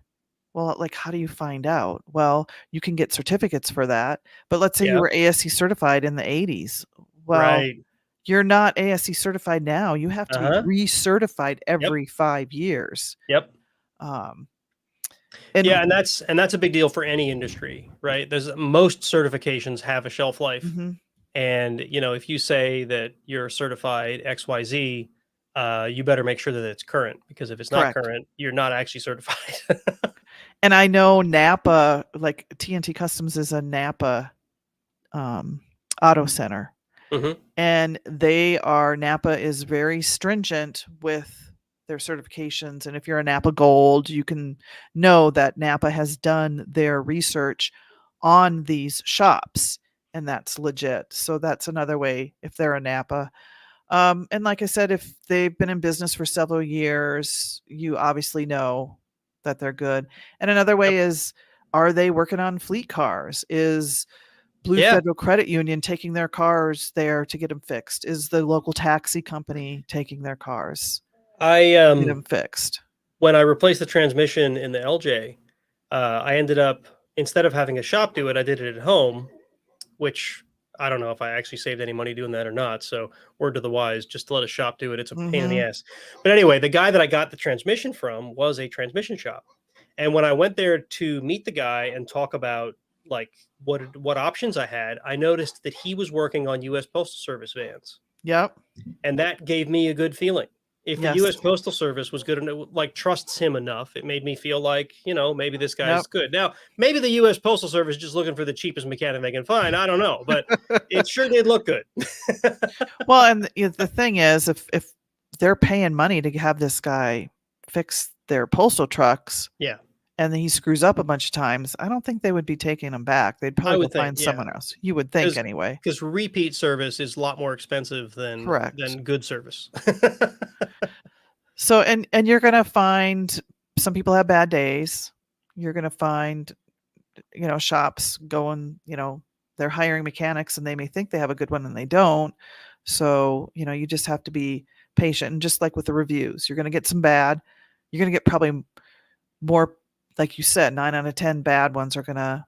Well, like, how do you find out? Well, you can get certificates for that. But let's say you Yeah. were ASC certified in the 80s. Well, Right. you're not ASC certified now. You have to be Uh-huh. recertified Yep. every 5 years. Yep. Um, Yeah, and and that's a big deal for any industry, right? There's most certifications have a shelf life. mhm, And, if you say that you're certified XYZ, you better make sure that it's current, because if it's not correct. current, you're not actually certified. And I know Napa, like TNT Customs is a Napa Auto Center. Hmm. And Napa is very stringent with their certifications. And if you're a Napa Gold, you can know that Napa has done their research on these shops, and that's legit. So that's another way if they're a Napa. And like I said, if they've been in business for several years, you obviously know that they're good. And another Yep. way is, are they working on fleet cars? Is Blue Yeah. Federal Credit Union taking their cars there to get them fixed? Is the local taxi company taking their cars I to get them fixed? when I replaced the transmission in the LJ, I ended up, instead of having a shop do it, I did it at home, which I don't know if I actually saved any money doing that or not. So word to the wise, just to let a shop do it. It's a pain in the Mhm. ass. But anyway, the guy that I got the transmission from was a transmission shop. And when I went there to meet the guy and talk about like what options I had, I noticed that he was working on US Postal Service vans. Yep. And that gave me a good feeling. If the Yes. US Postal Service was good enough, like trusts him enough, it made me feel like, maybe this guy's Yep. good. Now, maybe the US Postal Service is just looking for the cheapest mechanic they can find. I don't know, but it sure did look good. Well, and the thing is, if they're paying money to have this guy fix their postal trucks, Yeah, and then he screws up a bunch of times, I don't think they would be taking him back. They'd I probably go would think, find yeah, someone else. You would think anyway. because repeat service is a lot more expensive Correct. than good service. So and you're gonna find some people have bad days. You're gonna find, shops going, they're hiring mechanics and they may think they have a good one and they don't. So, you just have to be patient. And just like with the reviews, you're gonna get some bad. You're gonna get probably more, like you said, 9 out of 10 bad ones are gonna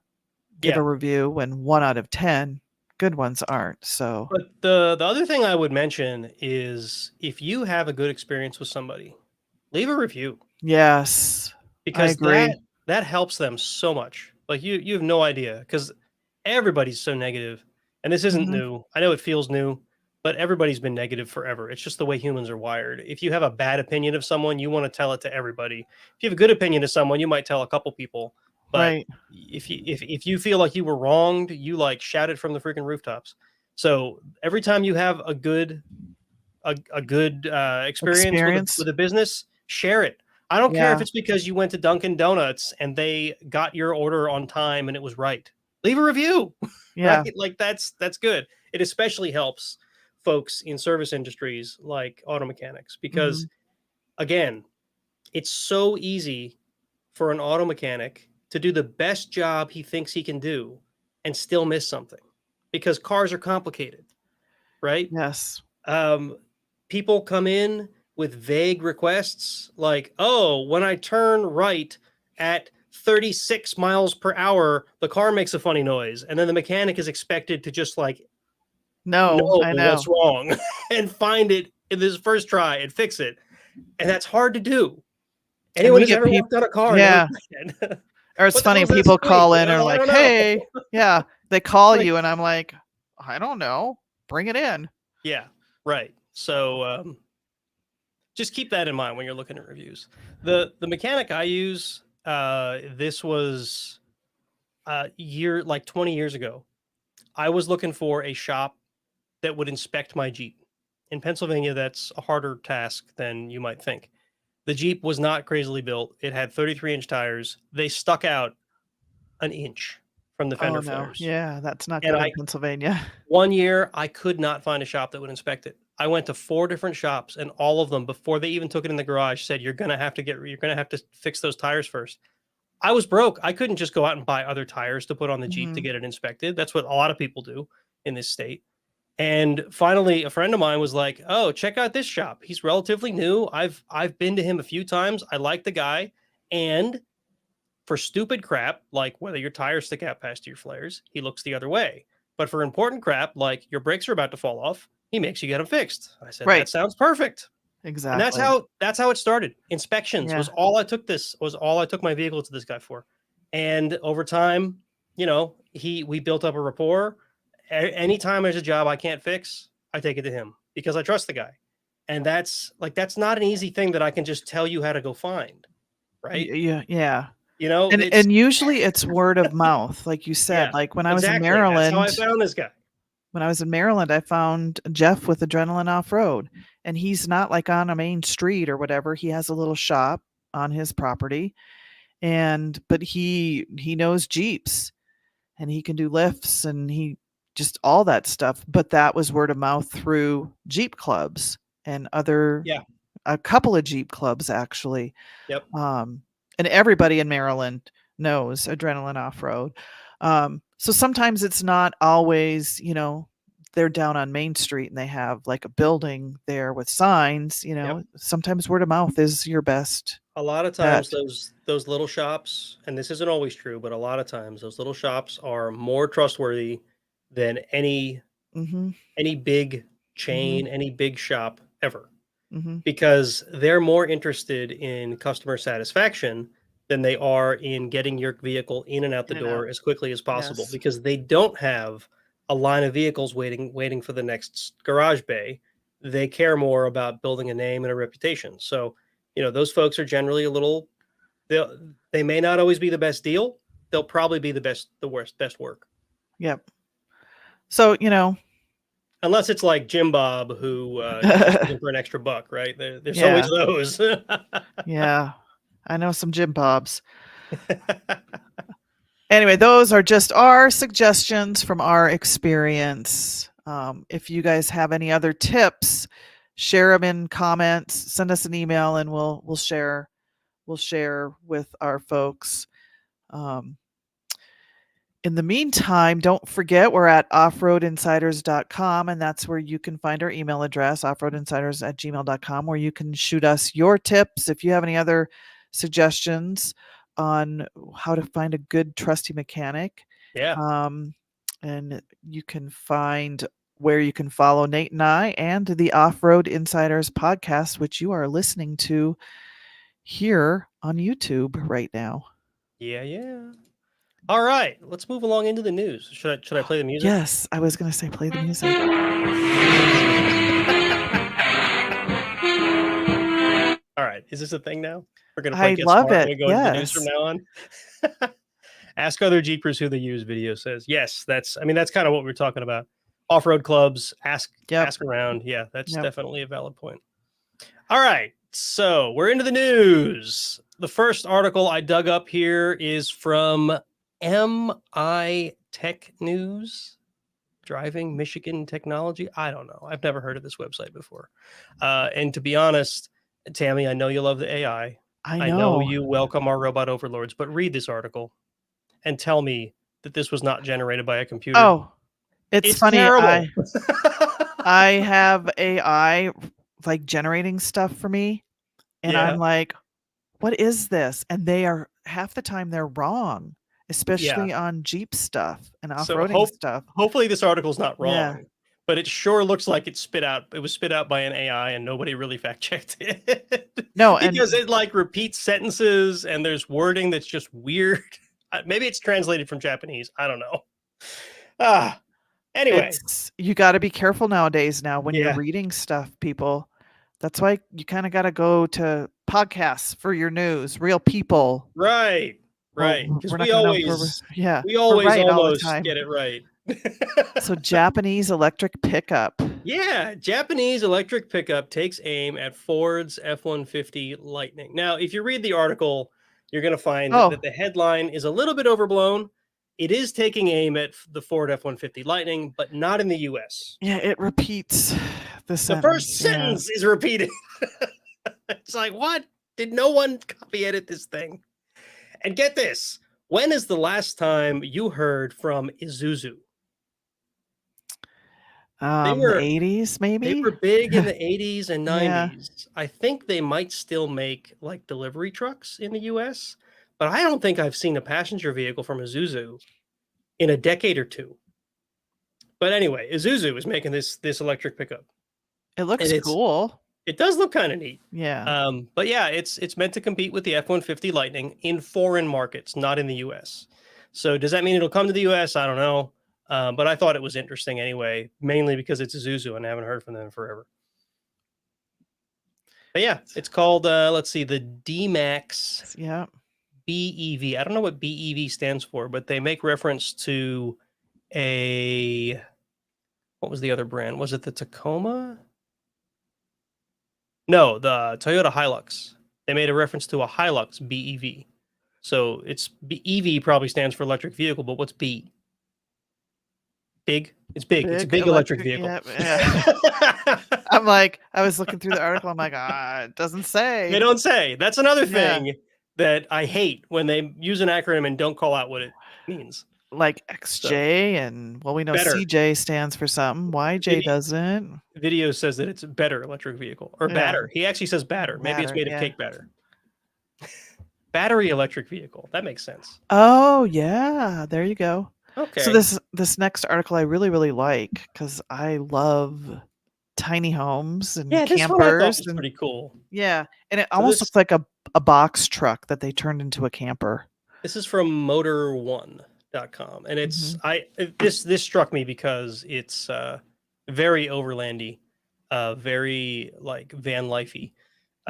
give Yeah. a review when 1 out of 10 good ones aren't. So But the other thing I would mention is if you have a good experience with somebody, leave a review. yes, I Because agree. that helps them so much. Like you have no idea because everybody's so negative, and this isn't Mhm. new. I know it feels new, but everybody's been negative forever. It's just the way humans are wired. If you have a bad opinion of someone, you want to tell it to everybody. If you have a good opinion of someone, you might tell a couple people. But Right. if you feel like you were wronged, you like shout it from the freaking rooftops. So every time you have a good experience Experience. with a business, share it. I don't care if Yeah. it's because you went to Dunkin' Donuts and they got your order on time and it was right. Leave a review, right? Yeah. Like that's good. It especially helps folks in service industries like auto mechanics because Mhm. again, it's so easy for an auto mechanic to do the best job he thinks he can do and still miss something because cars are complicated, right? Yes. um, People come in with vague requests like, oh, when I turn right at 36 miles per hour, the car makes a funny noise. And then the mechanic is expected to just like No, know I what's know. wrong and find it in this first try and fix it. And that's hard to do. And Anyone we who's get ever people, worked on a car knows yeah. that. Or it's What the funny, hell is that people screen? call in and are Well, I like, don't know. "Hey," yeah, they call Like, you and I'm like, "I don't know. Bring it in." yeah, right. So, So just keep that in mind when you're looking at reviews. The mechanic I use, this was a year like 20 years ago. I was looking for a shop that would inspect my Jeep. In Pennsylvania, that's a harder task than you might think. The Jeep was not crazily built. It had 33-inch tires. They stuck out an inch from the oh fender no. flares. Yeah, that's not And good in I Pennsylvania. One year, I could not find a shop that would inspect it. I went to 4 different shops, and all of them, before they even took it in the garage, said, you're gonna have to fix those tires first." I was broke. I couldn't just go out and buy other tires to put on the Jeep to Mhm. get it inspected. That's what a lot of people do in this state. And finally, a friend of mine was like, "Oh, check out this shop. He's relatively new. I've been to him a few times. I like the guy, and for stupid crap, like whether your tires stick out past your flares, he looks the other way. But for important crap, like your brakes are about to fall off, he makes you get them fixed." I said, Right. "That sounds perfect." And Exactly. that's how it started. Inspections Yeah. was all I took my vehicle to this guy for. And over time, we built up a rapport. Anytime there's a job I can't fix, I take it to him because I trust the guy. And that's not an easy thing that I can just tell you how to go find, right? Yeah, yeah. It's And usually it's word of mouth, like you yeah, said. Like when I was in exactly. That's how I Maryland, found this guy. when I was in Maryland, I found Jeff with Adrenaline Off Road, and he's not like on a main street or whatever. He has a little shop on his property, and but he knows Jeeps, and he can do lifts, and he just all that stuff. But that was word of mouth through Jeep clubs and other Yeah. a couple of Jeep clubs actually. Yep. And everybody in Maryland knows Adrenaline Off Road. So sometimes it's not always, they're down on Main Street and they have like a building there with signs. Yep. Sometimes word of mouth is your best A lot of times bet. those little shops, and this isn't always true, but a lot of times those little shops are more trustworthy than Mm-hmm. any big Mm-hmm. chain, any big shop ever, Mm-hmm. because they're more interested in customer satisfaction than they are in getting your vehicle in and out the In and out. door as quickly as possible, Yes. because they don't have a line of vehicles waiting for the next garage bay. They care more about building a name and a reputation. So, those folks are generally they may not always be the best deal. They'll probably be best work. Yep. So, Unless it's like Jim Bob, who is just looking for an extra buck, right? There's always yeah. those. Yeah. I know some Jim Bobs. Anyway, those are just our suggestions from our experience. If you guys have any other tips, share them in comments, send us an email, and we'll share with our folks. In the meantime, don't forget we're at offroadinsiders.com, and that's where you can find our email address, offroadinsiders@gmail.com, where you can shoot us your tips. If you have any other suggestions on how to find a good, trusty mechanic, Yeah. and you can find where you can follow Nate and I and the Off Road Insiders podcast, which you are listening to here on YouTube right now. Yeah, yeah. All right, let's move along into the news. Should I play the music? Yes, I was going to say play the music. All right, is this a thing now? We're gonna play I Get love Smart when it. we go into the news from Yes. now on. Ask other Jeepers who they use video says. Yes, that's kind of what we're talking about. Off-road clubs, Yep. ask around. Yeah, that's Yep. definitely a valid point. All right, so we're into the news. The first article I dug up here is from MI Tech News. Driving Michigan Technology. I don't know. I've never heard of this website before. And to be honest, Tammy, I know you love the AI. I I know know. you welcome our robot overlords, but read this article and tell me that this was not generated by a computer. Oh, it's It's funny. terrible. I have AI like generating stuff for me, and Yeah. I'm like, what is this? And they are half the time they're wrong, especially on Jeep stuff and So off-roading stuff. hopefully this article's not Yeah. wrong, but it sure looks like it was spit out by an AI and nobody really fact checked it. No, and because it like repeats sentences and there's wording that's just weird. Maybe it's translated from Japanese. I don't know. Anyway, you got to be careful nowadays now when you're yeah, reading stuff, people. That's why you kind of got to go to podcasts for your news, real people. right, Well, because we're not we going to know if we're always right all the almost time. get it right. So Japanese electric pickup. Yeah, Japanese electric pickup takes aim at Ford's F-150 Lightning. Now, if you read the article, you're going to find Oh, that the headline is a little bit overblown. It is taking aim at the Ford F-150 Lightning, but not in the US. yeah, it repeats the The first sentence. sentence is repeated. It's like, what? Did no one copy edit this thing? And get this. When is the last time you heard from Isuzu? The 80s, They maybe? were big in the 80s and Yeah. 90s. I think they might still make like delivery trucks in the US, but I don't think I've seen a passenger vehicle from Isuzu in a decade or two. But anyway, Isuzu is making this electric pickup. It looks And cool. it does look kind of neat. Yeah. But yeah, it's meant to compete with the F-150 Lightning in foreign markets, not in the US. So does that mean it'll come to the US? I don't know. But I thought it was interesting anyway, mainly because it's Isuzu and I haven't heard from them forever. But yeah, it's called, let's see, the D-Max Yeah. BEV. I don't know what BEV stands for, but they make reference to a what was the other brand? Was it the Tacoma? No, the Toyota Hilux. They made a reference to a Hilux BEV. So it's EV probably stands for electric vehicle, but what's B? Big? It's big. It's a Big big electric electric, vehicle. yeah, yeah. I'm like, I was looking through the article. I'm like, it doesn't say. They don't say. That's another Yeah. thing that I hate when they use an acronym and don't call out what it means. Like So XJ, and well, we know better. CJ stands for something. YJ doesn't. Video says that it's better electric vehicle or Yeah. batter. He actually says batter. Maybe it's Batter, made of yeah. cake batter. Battery electric vehicle. That makes sense. Oh yeah, there you go. Okay. So this next article I really really like because I love tiny homes and Yeah, this one I thought campers was and pretty cool. yeah, and it So almost looks like a box truck that they turned into a camper. this is from motor1.com, and it's Mhm. this struck me because it's very overlandy, very like van lifey.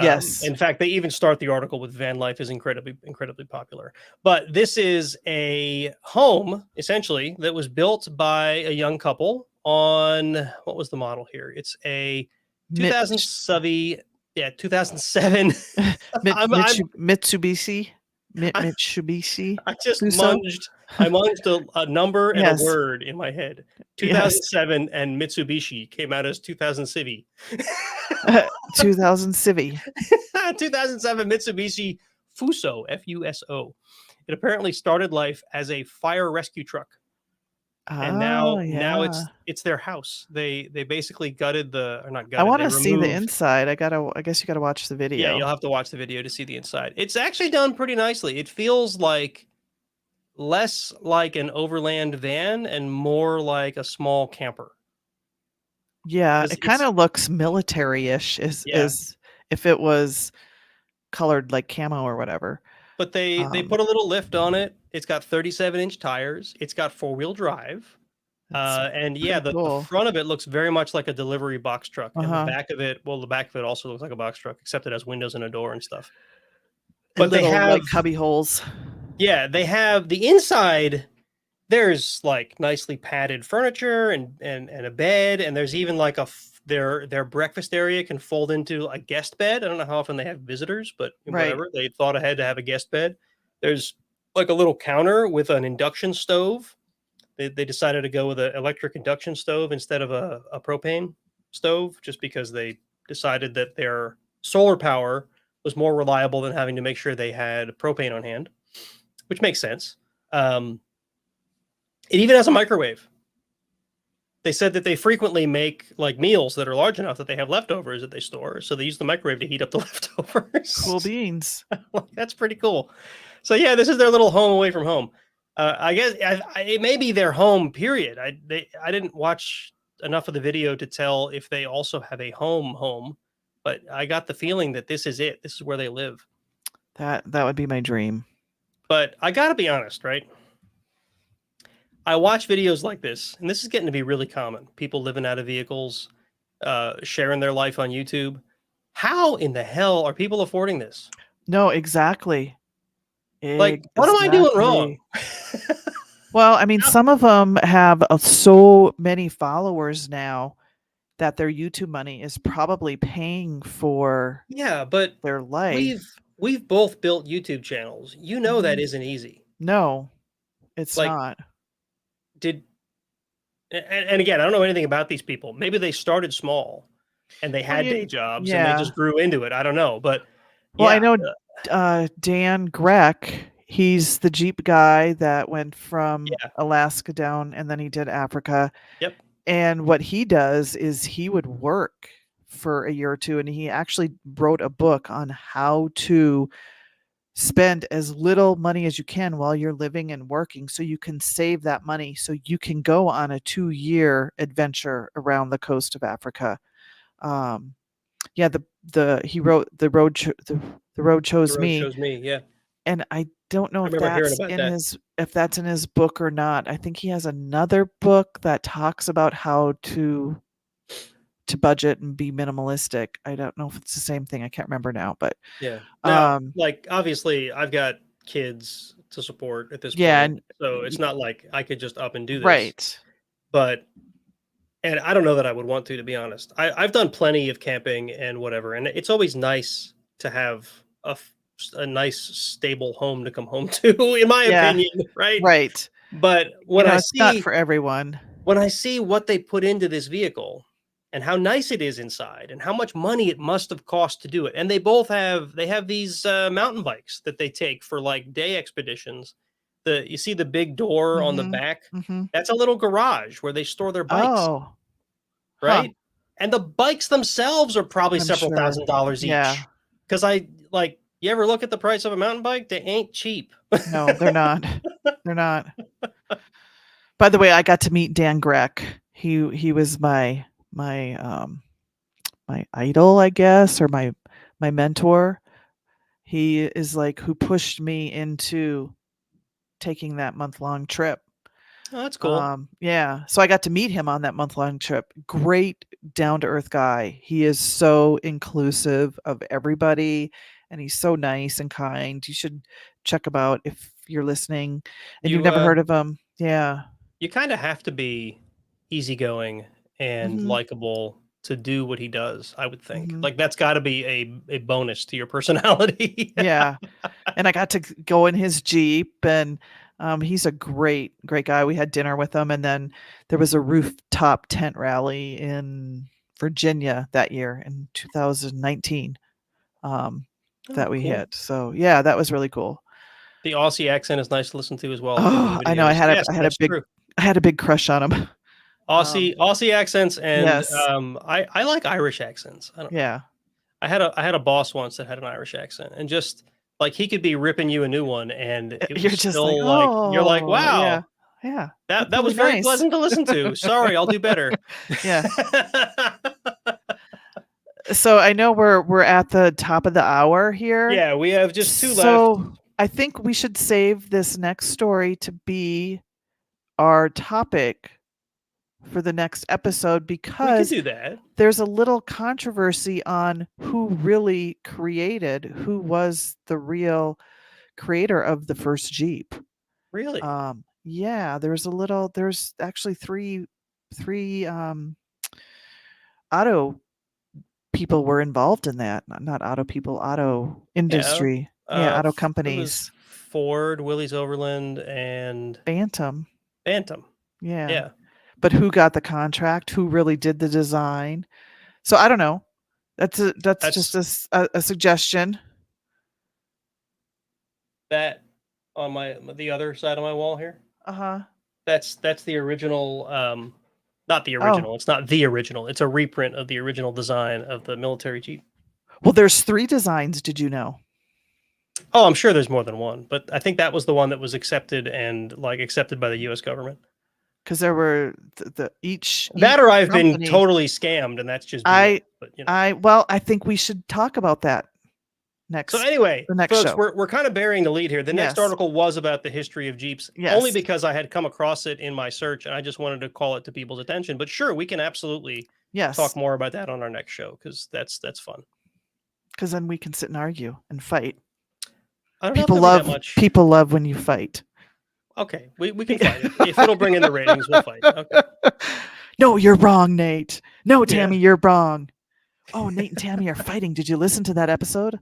Yes. In fact, they even start the article with van life is incredibly popular. But this is a home essentially that was built by a young couple on what was the model here? It's a 2007. Yeah, 2007. Mitsubishi. Mitsubishi. I just Fuso. munged a number and a Yes. word in my head. Yes. 2007 and Mitsubishi came out as 2000 Civi. 2000 Civi. 2007 Mitsubishi Fuso, Fuso. It apparently started life as a fire rescue truck, and Oh now yeah. it's their house. They basically gutted or not I gutted. want They to see the removed. inside. I guess you got to watch the Yeah, video. you'll have to watch the video to see the inside. It's actually done pretty nicely. It feels like less like an overland van and more like a small camper. Yeah, 'Cause it kind of looks military-ish yeah, is if it was colored like camo or whatever. but they put a little lift on it. It's got 37-inch tires. It's got four-wheel drive. That's And yeah, pretty the cool. front of it looks very much like a delivery box truck, and the Uh-huh. back of it, well, the back of it also looks like a box truck, except it has windows and a door and stuff. And But they little have, like cubby holes. yeah, they have the inside. There's like nicely padded furniture and a bed, and there's even like their breakfast area can fold into a guest bed. I don't know how often they have visitors, but Right. whatever. They thought ahead to have a guest bed. There's like a little counter with an induction stove. They decided to go with an electric induction stove instead of a propane stove, just because they decided that their solar power was more reliable than having to make sure they had propane on hand, which makes sense. It even has a microwave. They said that they frequently make like meals that are large enough that they have leftovers that they store, so they use the microwave to heat up the leftovers. Cool beans. That's pretty cool. So yeah, this is their little home away from home. I guess it may be their home. Period. I didn't watch enough of the video to tell if they also have a home, but I got the feeling that this is it. This is where they live. That would be my dream. But I got to be honest, right? I watch videos like this, and this is getting to be really common. People living out of vehicles, sharing their life on YouTube. How in the hell are people affording this? No, exactly. Like, what am I doing wrong? Well, I mean, some of them have so many followers now that their YouTube money is probably paying for Yeah, but their life. we've both built YouTube channels. You know that Mhm. isn't easy. No, it's Like, not. did and again, I don't know anything about these people. Maybe they started small and they Well, had day jobs and they yeah. just grew into it. I don't know, but Well, I yeah, know Dan Grech, he's the Jeep guy that went from yeah, Alaska down and then he did Africa. yep. And what he does is he would work for a year or two and he actually wrote a book on how to spend as little money as you can while you're living and working so you can save that money so you can go on a 2-year adventure around the coast of Africa. Yeah, he wrote the road The chose road me, shows me. Yeah, and I don't know I remember hearing about that. if that's in his book or not. I think he has another book that talks about how to budget and be minimalistic. I don't know if it's the same thing. I can't remember now, but Yeah. Now, like obviously, I've got kids to support at this yeah, point, and so it's not like I could just up and do this. right. But And I don't know that I would want to be honest. I've done plenty of camping and whatever, and it's always nice to have a nice stable home to come home to, in my Yeah, opinion, right? right. But It's not for everyone. when I see what they put into this vehicle and how nice it is inside and how much money it must have cost to do it, and they have these mountain bikes that they take for like day expeditions. The You see the big door on the Mhm. back, Mhm. that's a little garage where they store their bikes, Oh, huh. right? And the bikes themselves are probably I'm several sure. $1,000s Yeah. each. Because you ever look at the price of a mountain bike? They ain't cheap. No, they're not. They're not. By the way, I got to meet Dan Grech. He was my my idol, I guess, or my mentor. He is like who pushed me into taking that month-long trip. Oh, that's cool. Yeah, so I got to meet him on that month-long trip. Great down to earth guy. He is so inclusive of everybody, and he's so nice and kind. You should check him out if you're listening and you've You never heard of him. Yeah. you kind of have to be easygoing and Mhm. likable to do what he does, I would think. Mhm. Like that's got to be a bonus to your personality. Yeah. And I got to go in his Jeep, and he's a great guy. We had dinner with him, and then there was a rooftop tent rally in Virginia that year in 2019 um, that Oh, we cool. hit. So yeah, that was really cool. The Aussie accent is nice to listen to as well too in the Oh, I know. videos. Yes, that's true. I had a big crush on him. Um, Aussie accents, and yes. I like Irish accents. I don't know. Yeah. I had a boss once that had an Irish accent, and just like he could be ripping you a new one, and it You're was just like, still like you're like, oh yeah, wow, yeah. That's that really was very nice. pleasant to listen to. Sorry, I'll do better. Yeah. So I know we're at the top of the hour here. Yeah, we have just two left. So I think we should save this next story to be our topic for the next episode We can because do that. there's a little controversy on who was the real creator of the first Jeep. Really? Yeah, there's actually three auto people were involved in that. Not auto people, auto Yeah. industry. Yeah, auto It was companies. Ford, Willys Overland, and Bantam. Bantam. Yeah. Yeah, But who got the contract? Who really did the design? So I don't know. That's just that's a suggestion. that on the other side of my wall here. Uh-huh. That's the original. Not the Oh. original. It's not the original. It's a reprint of the original design of the military Jeep. Well, there's 3 designs, did you know? Oh, I'm sure there's more than one, but I think that was the one that was accepted and like accepted by the U.S. government. Because there were each That or I've been company. totally scammed, and that's just BS. I But well, I think we should talk about that So next anyway, the next folks, show. we're kind of burying the lead here. The next Yes. article was about the history of Jeeps, only Yes. because I had come across it in my search, and I just wanted to call it to people's attention. But sure, we can absolutely Yes. talk more about that on our next show because that's fun. Because then we can sit and argue and fight. I don't know if there'll be that much. People love when you fight. Okay, we can fight it if it'll bring in the ratings. We'll fight. Okay. No, you're wrong, Nate. No, Yeah. Tammy, you're wrong. Oh, Nate and Tammy are fighting. Did you listen to that episode?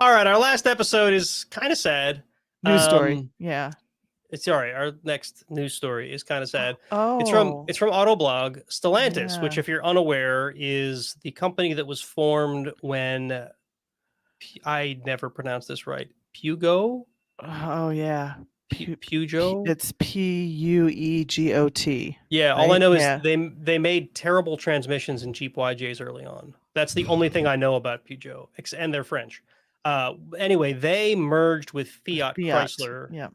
All right, our last episode is kind of sad. News story. Yeah. It's sorry. Our next news story is kind of sad. Oh. It's from Autoblog. Stellantis, which, Yeah. if you're unaware, is the company that was formed when I never pronounced this right. Pugo, Oh yeah. Pujo. It's Puegot. Yeah, all I Right? know is Yeah. they made terrible transmissions in Jeep YJs early on. That's the only thing I know about Peugeot, and they're French. Anyway, they merged with Fiat Fiat. Chrysler Yeah.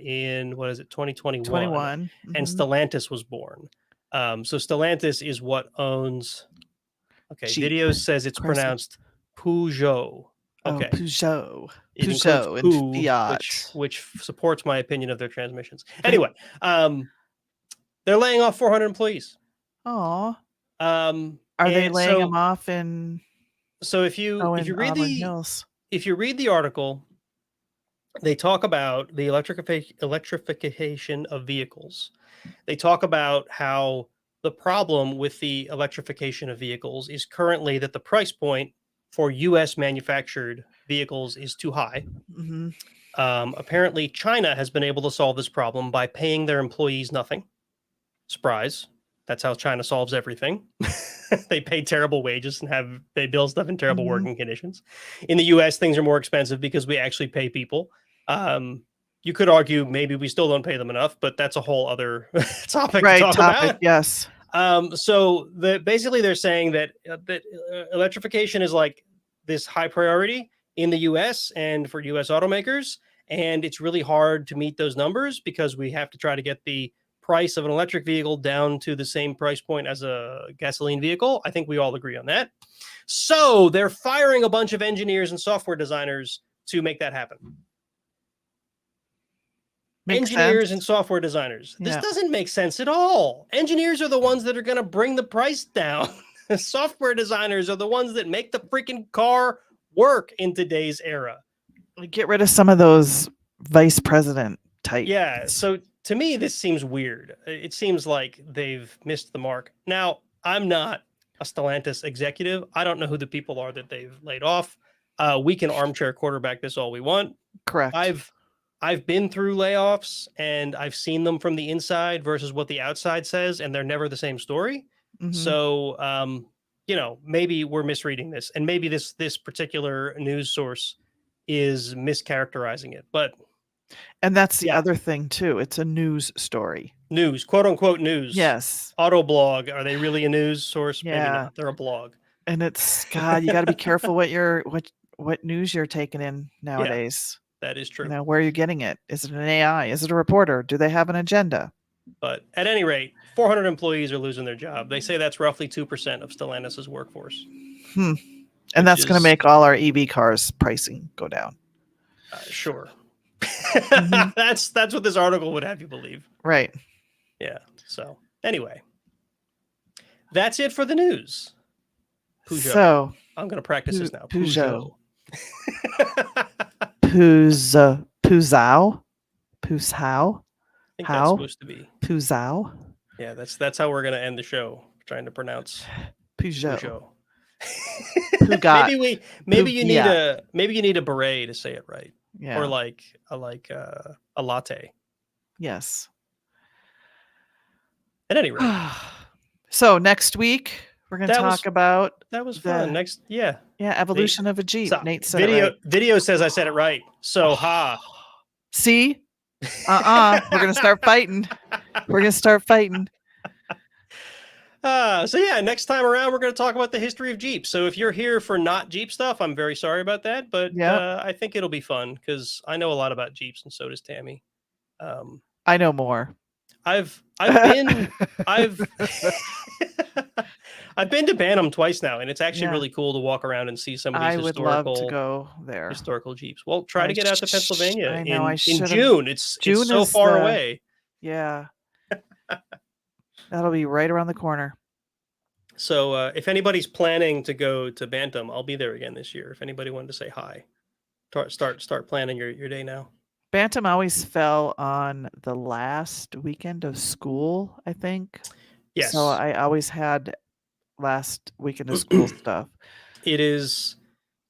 in what is it, 2021, 21. and Mhm. Stellantis was born. So Stellantis is what owns. Okay, Jeep. videos says it's Chrysler. pronounced Peugeot. Oh, Okay, Peugeot. it includes Peugeot and Poo, Fiat. which supports my opinion of their transmissions. Anyway, they're laying off 400 employees. Aw. Are Are they laying them off in So if you Auburn Hills? if you read the article, they talk about the electrification of vehicles. They talk about how the problem with the electrification of vehicles is currently that the price point for US manufactured vehicles is too high. Hmm. Apparently, China has been able to solve this problem by paying their employees nothing. Surprise. That's how China solves everything. They pay terrible wages and they build stuff in terrible Hmm. working conditions. In the US, things are more expensive because we actually pay people. You could argue maybe we still don't pay them enough, but that's a whole other topic to Right. talk Topic. about. Yes. So basically they're saying that electrification is like this high priority in the US and for US automakers, and it's really hard to meet those numbers because we have to try to get the price of an electric vehicle down to the same price point as a gasoline vehicle. I think we all agree on that. So they're firing a bunch of engineers and software designers to make that happen. Makes Engineers and sense. software designers. This Yeah. doesn't make sense at all. Engineers are the ones that are going to bring the price down. Software designers are the ones that make the freaking car work in today's era. Get rid of some of those vice president type. Yeah. So to me, this seems weird. It seems like they've missed the mark. Now, I'm not a Stellantis executive. I don't know who the people are that they've laid off. We can armchair quarterback this all we want. Correct. I've been through layoffs and I've seen them from the inside versus what the outside says, and they're never the same story. Mhm. So, maybe we're misreading this, and maybe this particular news source is mischaracterizing it. But And that's the yeah. other thing too. It's a news story. News, quote unquote news. Yes. Autoblog. Are they really a news source? Maybe Yeah. not. They're a blog. And it's God, you got to be careful what news you're taking in nowadays. That is true. You know, where are you getting it? Is it an AI? Is it a reporter? Do they have an agenda? But at any rate, 400 employees are losing their job. They say that's roughly 2% of Stellantis' workforce. And that's going to make all our EV cars pricing go down. Sure. Mhm. That's what this article would have you believe. Right. Yeah. So anyway, that's it for the news. Peugeot. So I'm going to practice this now. Peugeot. Peugeot. Puzao. I think that's supposed to be Puzao. Yeah, that's how we're going to end the show. Trying to pronounce Peugeot. Pugat. maybe you need a beret to say it right. Yeah. Or like a latte. Yes. At any rate. So next week we're going to talk about that was fun. Evolution of a Jeep. So, Nate said it right. Video says I said it right. So See? We're going to start fighting. So yeah, next time around we're going to talk about the history of Jeep. So if you're here for not Jeep stuff, I'm very sorry about that, but I think it'll be fun because I know a lot about Jeeps and so does Tammy. I know more. I've been I've been to Bantam twice now, and it's actually really cool to walk around and see some of these historical. I would love to go there. Historical Jeeps. Well, try to get out to Pennsylvania in June. It's so far away. Yeah. That'll be right around the corner. So if anybody's planning to go to Bantam, I'll be there again this year. If anybody wanted to say hi, start planning your day now. Bantam always fell on the last weekend of school, I think. Yes. So I always had last weekend of school stuff. It is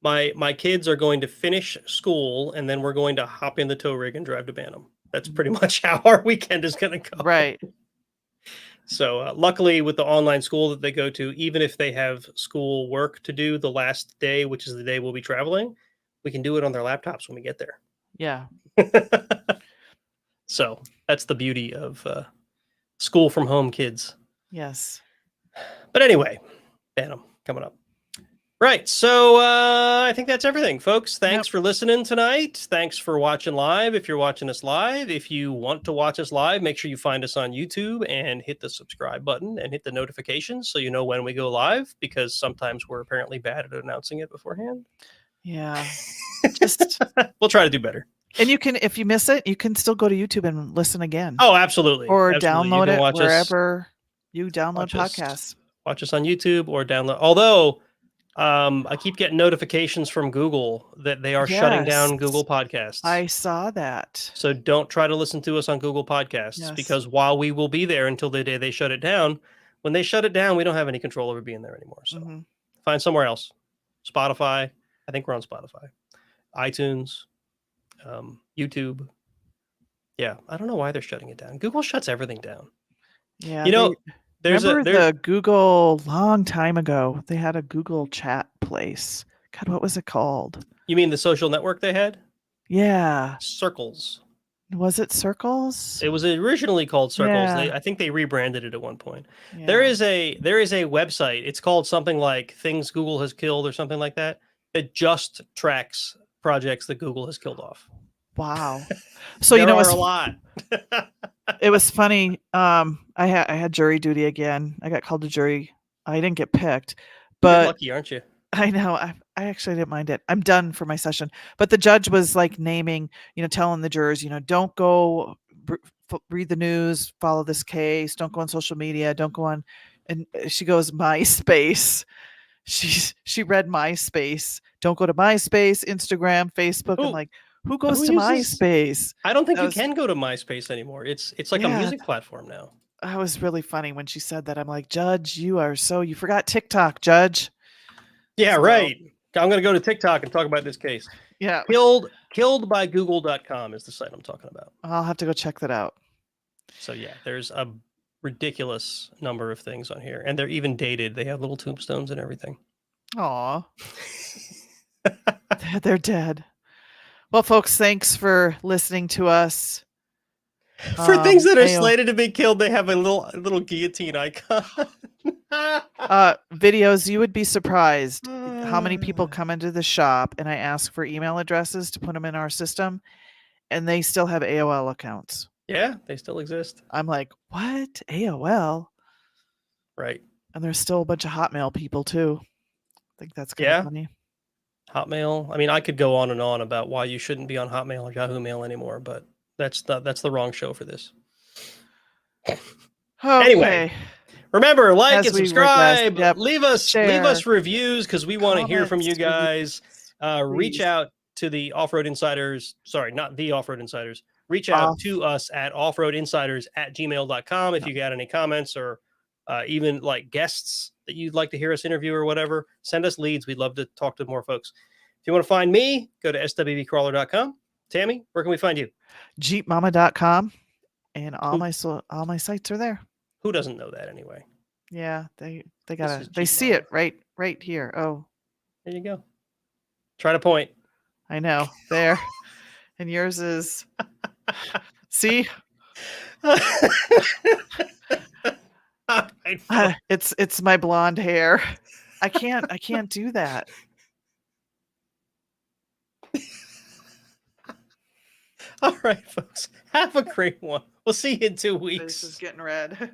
my kids are going to finish school and then we're going to hop in the tow rig and drive to Bantam. That's pretty much how our weekend is going to go. Right. So luckily with the online school that they go to, even if they have school work to do the last day, which is the day we'll be traveling, we can do it on their laptops when we get there. Yeah. So that's the beauty of school from home kids. Yes. But anyway, Bantam coming up. Right. So I think that's everything, folks. Thanks for listening tonight. Thanks for watching live. If you're watching us live, if you want to watch us live, make sure you find us on YouTube and hit the subscribe button and hit the notifications so you know when we go live, because sometimes we're apparently bad at announcing it beforehand. Yeah. We'll try to do better. And you can, if you miss it, you can still go to YouTube and listen again. Oh, absolutely. Or download it wherever you download podcasts. Watch us on YouTube or download. Although I keep getting notifications from Google that they are shutting down Google Podcasts. I saw that. So don't try to listen to us on Google Podcasts because while we will be there until the day they shut it down, when they shut it down, we don't have any control over being there anymore. So find somewhere else. Spotify. I think we're on Spotify. iTunes. YouTube. Yeah, I don't know why they're shutting it down. Google shuts everything down. Yeah, you know, there's the Google long time ago. They had a Google chat place. God, what was it called? You mean the social network they had? Yeah. Circles. Was it Circles? It was originally called Circles. Yeah. I think they rebranded it at one point. Yeah. There is a website. It's called something like Things Google Has Killed or something like that. It just tracks projects that Google has killed off. Wow. So there are a lot. It was funny. I had jury duty again. I got called to jury. I didn't get picked, but you're lucky, aren't you? I know. I actually didn't mind it. I'm done for my session. But the judge was like naming, telling the jurors, don't go read the news, follow this case, don't go on social media, don't go on. And she goes, MySpace. She read MySpace. Don't go to MySpace, Instagram, Facebook. I'm like, who goes to MySpace? I don't think you can go to MySpace anymore. It's like a music platform now. That was really funny when she said that. I'm like, Judge, you forgot TikTok, Judge. Yeah, right. I'm going to go to TikTok and talk about this case. Yeah. Killedbygoogle.com is the site I'm talking about. I'll have to go check that out. So yeah, there's a ridiculous number of things on here, and they're even dated. They have little tombstones and everything. Aw. They're dead. Well, folks, thanks for listening to us. For things that are slated to be killed, they have a little guillotine icon. Videos, you would be surprised how many people come into the shop and I ask for email addresses to put them in our system, and they still have AOL accounts. Yeah, they still exist. I'm like, what? AOL? Right. And there's still a bunch of Hotmail people too. I think that's kind of funny. Hotmail. I mean, I could go on and on about why you shouldn't be on Hotmail or Yahoo Mail anymore, but that's the wrong show for this. Okay. Anyway, remember, like and subscribe. Yep. Leave us reviews because we want to hear from you guys. Reach out to the Off-Road Insiders. Sorry, not the Off-Road Insiders. Reach out to us at offroadinsiders@gmail.com if you got any comments or even like guests that you'd like to hear us interview or whatever. Send us leads. We'd love to talk to more folks. If you want to find me, go to swvcrawler.com. Tammy, where can we find you? Jeepmama.com, and all my sites are there. Who doesn't know that anyway? Yeah, they see it right here. Oh, there you go. Try to point. I know there, and yours is. See, it's my blonde hair. I can't do that. All right, folks. Have a great one. We'll see you in 2 weeks. This is getting red.